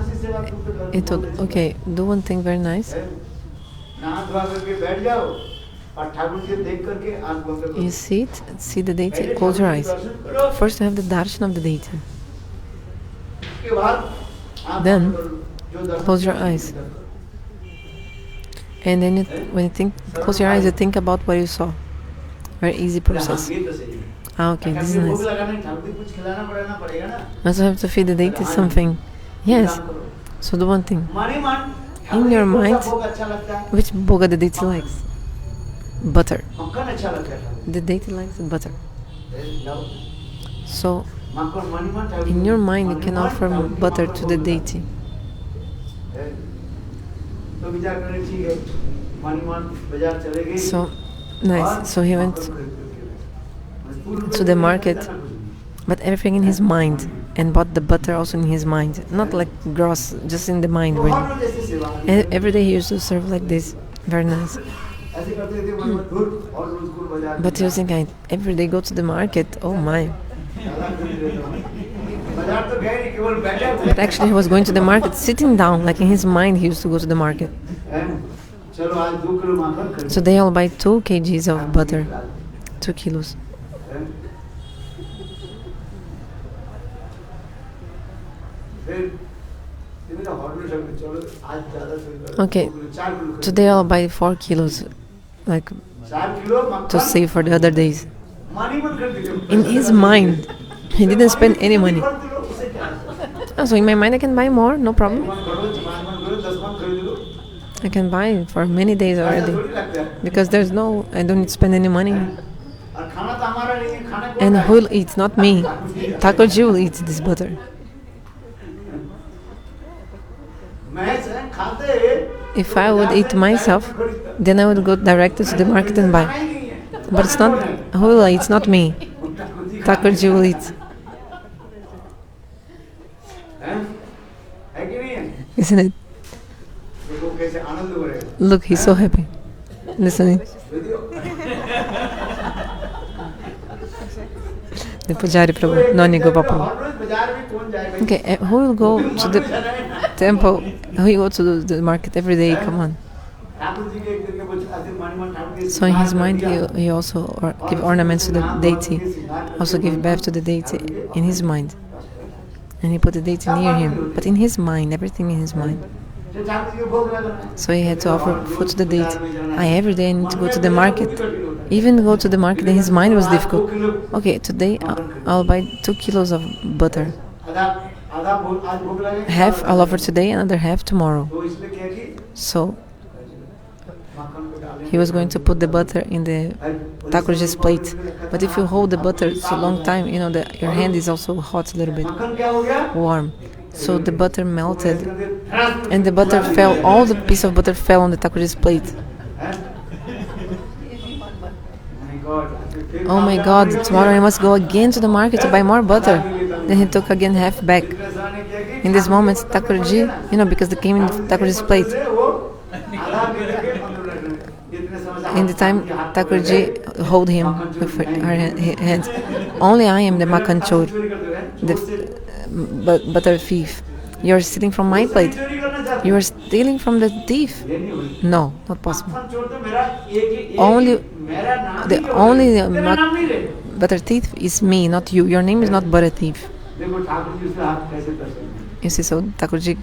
he told, "Okay, do one thing very nice. You see the deity, close your eyes. First you have the darshan of the deity. Then close your eyes. And then when you close your eyes, you think about what you saw. Very easy process." Okay, this is nice. Also have to feed the deity something. Yes. So do one thing. In your mind, which bhoga the deity likes? Butter. The deity likes butter. So in your mind you can offer butter to the deity. So nice. So he went to the market, but everything in his mind, and bought the butter also in his mind, not like gross, just in the mind really. And every day he used to serve like this, very nice. But he was thinking, every day go to the market, oh my. But actually he was going to the market sitting down, like in his mind he used to go to the market. So they all buy 2 kgs of butter, 2 kilos. Okay, today I'll buy 4 kilos, like to save for the other days. In his mind, he didn't spend any money. So in my mind I can buy more, no problem. I can buy for many days already because I don't need to spend any money. And who will eat? Not me. Thakurji will eat this butter. If I would eat myself, then I would go directly to the market and buy. But it's not who will eat, it's not me. Thakurji will eat. Isn't it? Look, he's so happy. Listening. The Pujari Prabhu, Nani Gopa Prabhu. Okay, who will go to the temple? Who will go to the market every day? Come on. So in his mind, he also give ornaments to the deity, also give bath to the deity in his mind. And he put the deity near him, but in his mind, everything in his mind. So he had to offer food to the deity. Every day I need to go to the market. Even go to the market in his mind was difficult. Okay, today I'll buy 2 kilos of butter. Half I'll offer today, another half tomorrow. So he was going to put the butter in the Thakurji's plate. But if you hold the butter for a long time, your hand is also hot a little bit, warm. So the butter melted, and the butter fell. All the piece of butter fell on the Thakurji's plate. Oh my God! Tomorrow I must go again to the market to buy more butter. Then he took again half back. In this moment, Thakurji, because they came in Thakurji's plate. In the time Thakurji hold him with her hands. Only I am the makanchor, the butter thief. You are stealing from my plate. You are stealing from the thief. No, not possible. The only butter thief is me, not you. Your name is not butter thief. You see, so Thakurji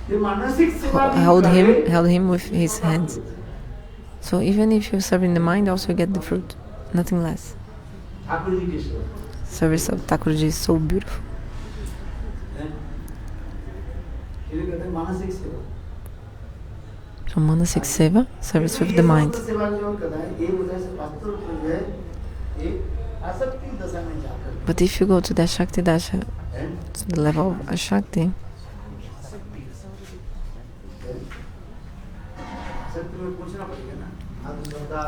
held him with his hands. So even if you serve in the mind, also you get the fruit, nothing less. Service of Thakurji is so beautiful. So manasik seva, service with the mind. But if you go to the sadhya-vasta, to the level of ashakti,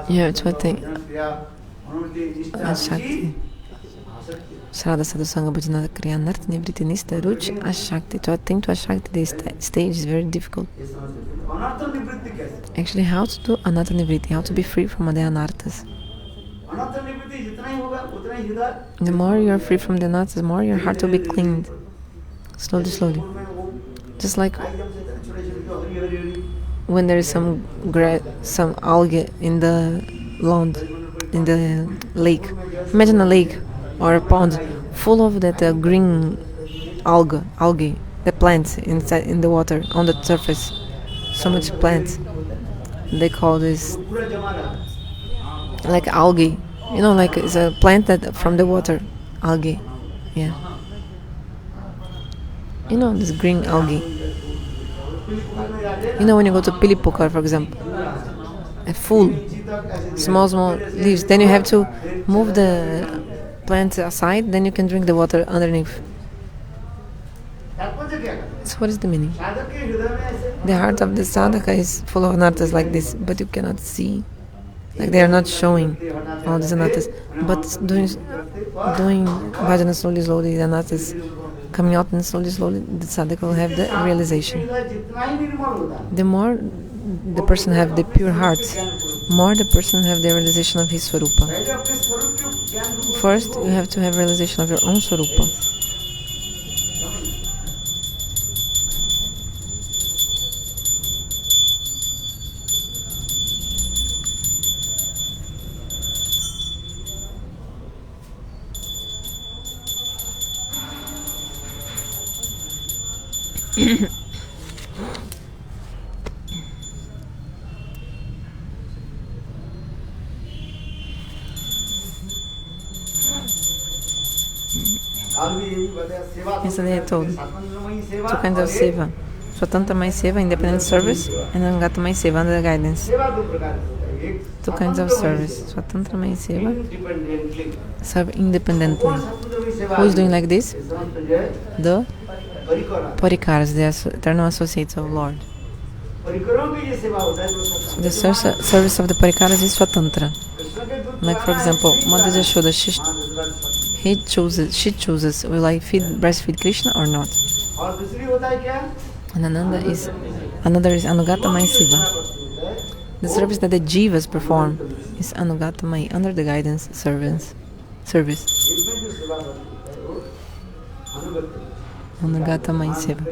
you have to attain ashakti. Shraddha sadhu sangha bhajana kriya anartha-nivritti nista ruchi ashakti. To attain to ashakti, this stage is very difficult. Actually, how to do anartha-nivritti, how to be free from the anarthas. The more you are free from the anarthas, the more your heart will be cleaned. Slowly, slowly. Just like when there is some algae in the lawn, in the lake. Imagine a lake or a pond full of that green algae, the plants inside in the water on the surface. So much plants. They call this like algae. Like it's a plant that from the water, algae. Yeah. This green algae. When you go to Pilipokar, for example, a full small leaves, then you have to move the plant aside, then you can drink the water underneath. So what is the meaning? The heart of the sadhaka is full of anarthas like this, but you cannot see. Like they are not showing all these anarthas. But doing bhajana slowly, the anarthas coming out, and slowly, the sadhaka will have the realization. The more the person have the pure heart, more the person have the realization of his swarupa. First, you have to have realization of your own swarupa. Yesterday I told two kinds of seva: Swatantra-Mai-seva, independent service, and Anugata-Mai-seva, under the guidance. Two kinds of service: Swatantra-Mai-seva, serve independently. Who is doing like this? The parikaras, the eternal associates of Lord. So the service of the parikaras is Swatantra. Like for example, Mother Yashoda, she chooses, will I breastfeed Krishna or not? And another is Anugata-Mai-seva. The service that the jivas perform is Anugata-Mai, under the guidance service. Anugata-Mai-seva.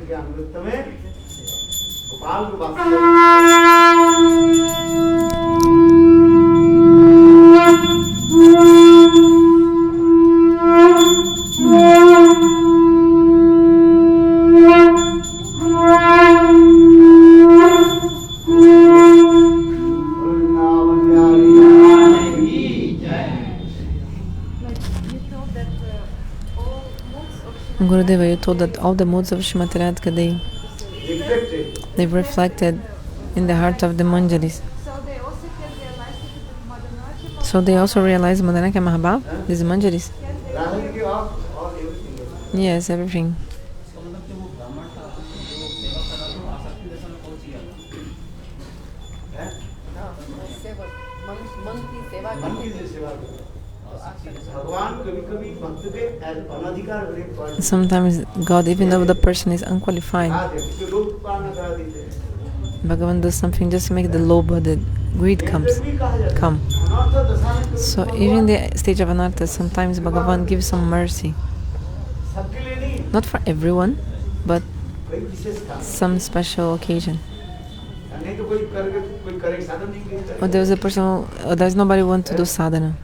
Gurudeva, you told that all the moods of Srimati Radhika, they've reflected in the heart of the Manjalis. So they also realize Madanaka Mahabhav, these Manjalis? Yes, everything. Sometimes God, even though the person is unqualified, Bhagavan does something just to make the lobha, the greed come. So even in the stage of anartha, sometimes Bhagavan gives some mercy. Not for everyone, but some special occasion. Or there's a person, there's nobody who wants to do sadhana.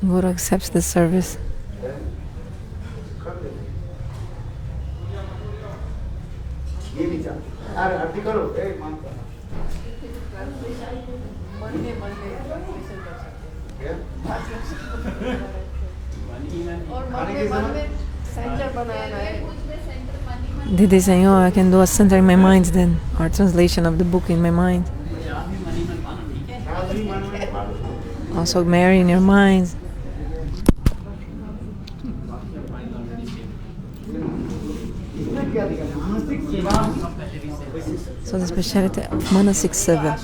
Guru accepts the service. Did they say, oh, I can do a center in my mind then, or a translation of the book in my mind? Also Mary in your mind. So the speciality of Manasik Seva.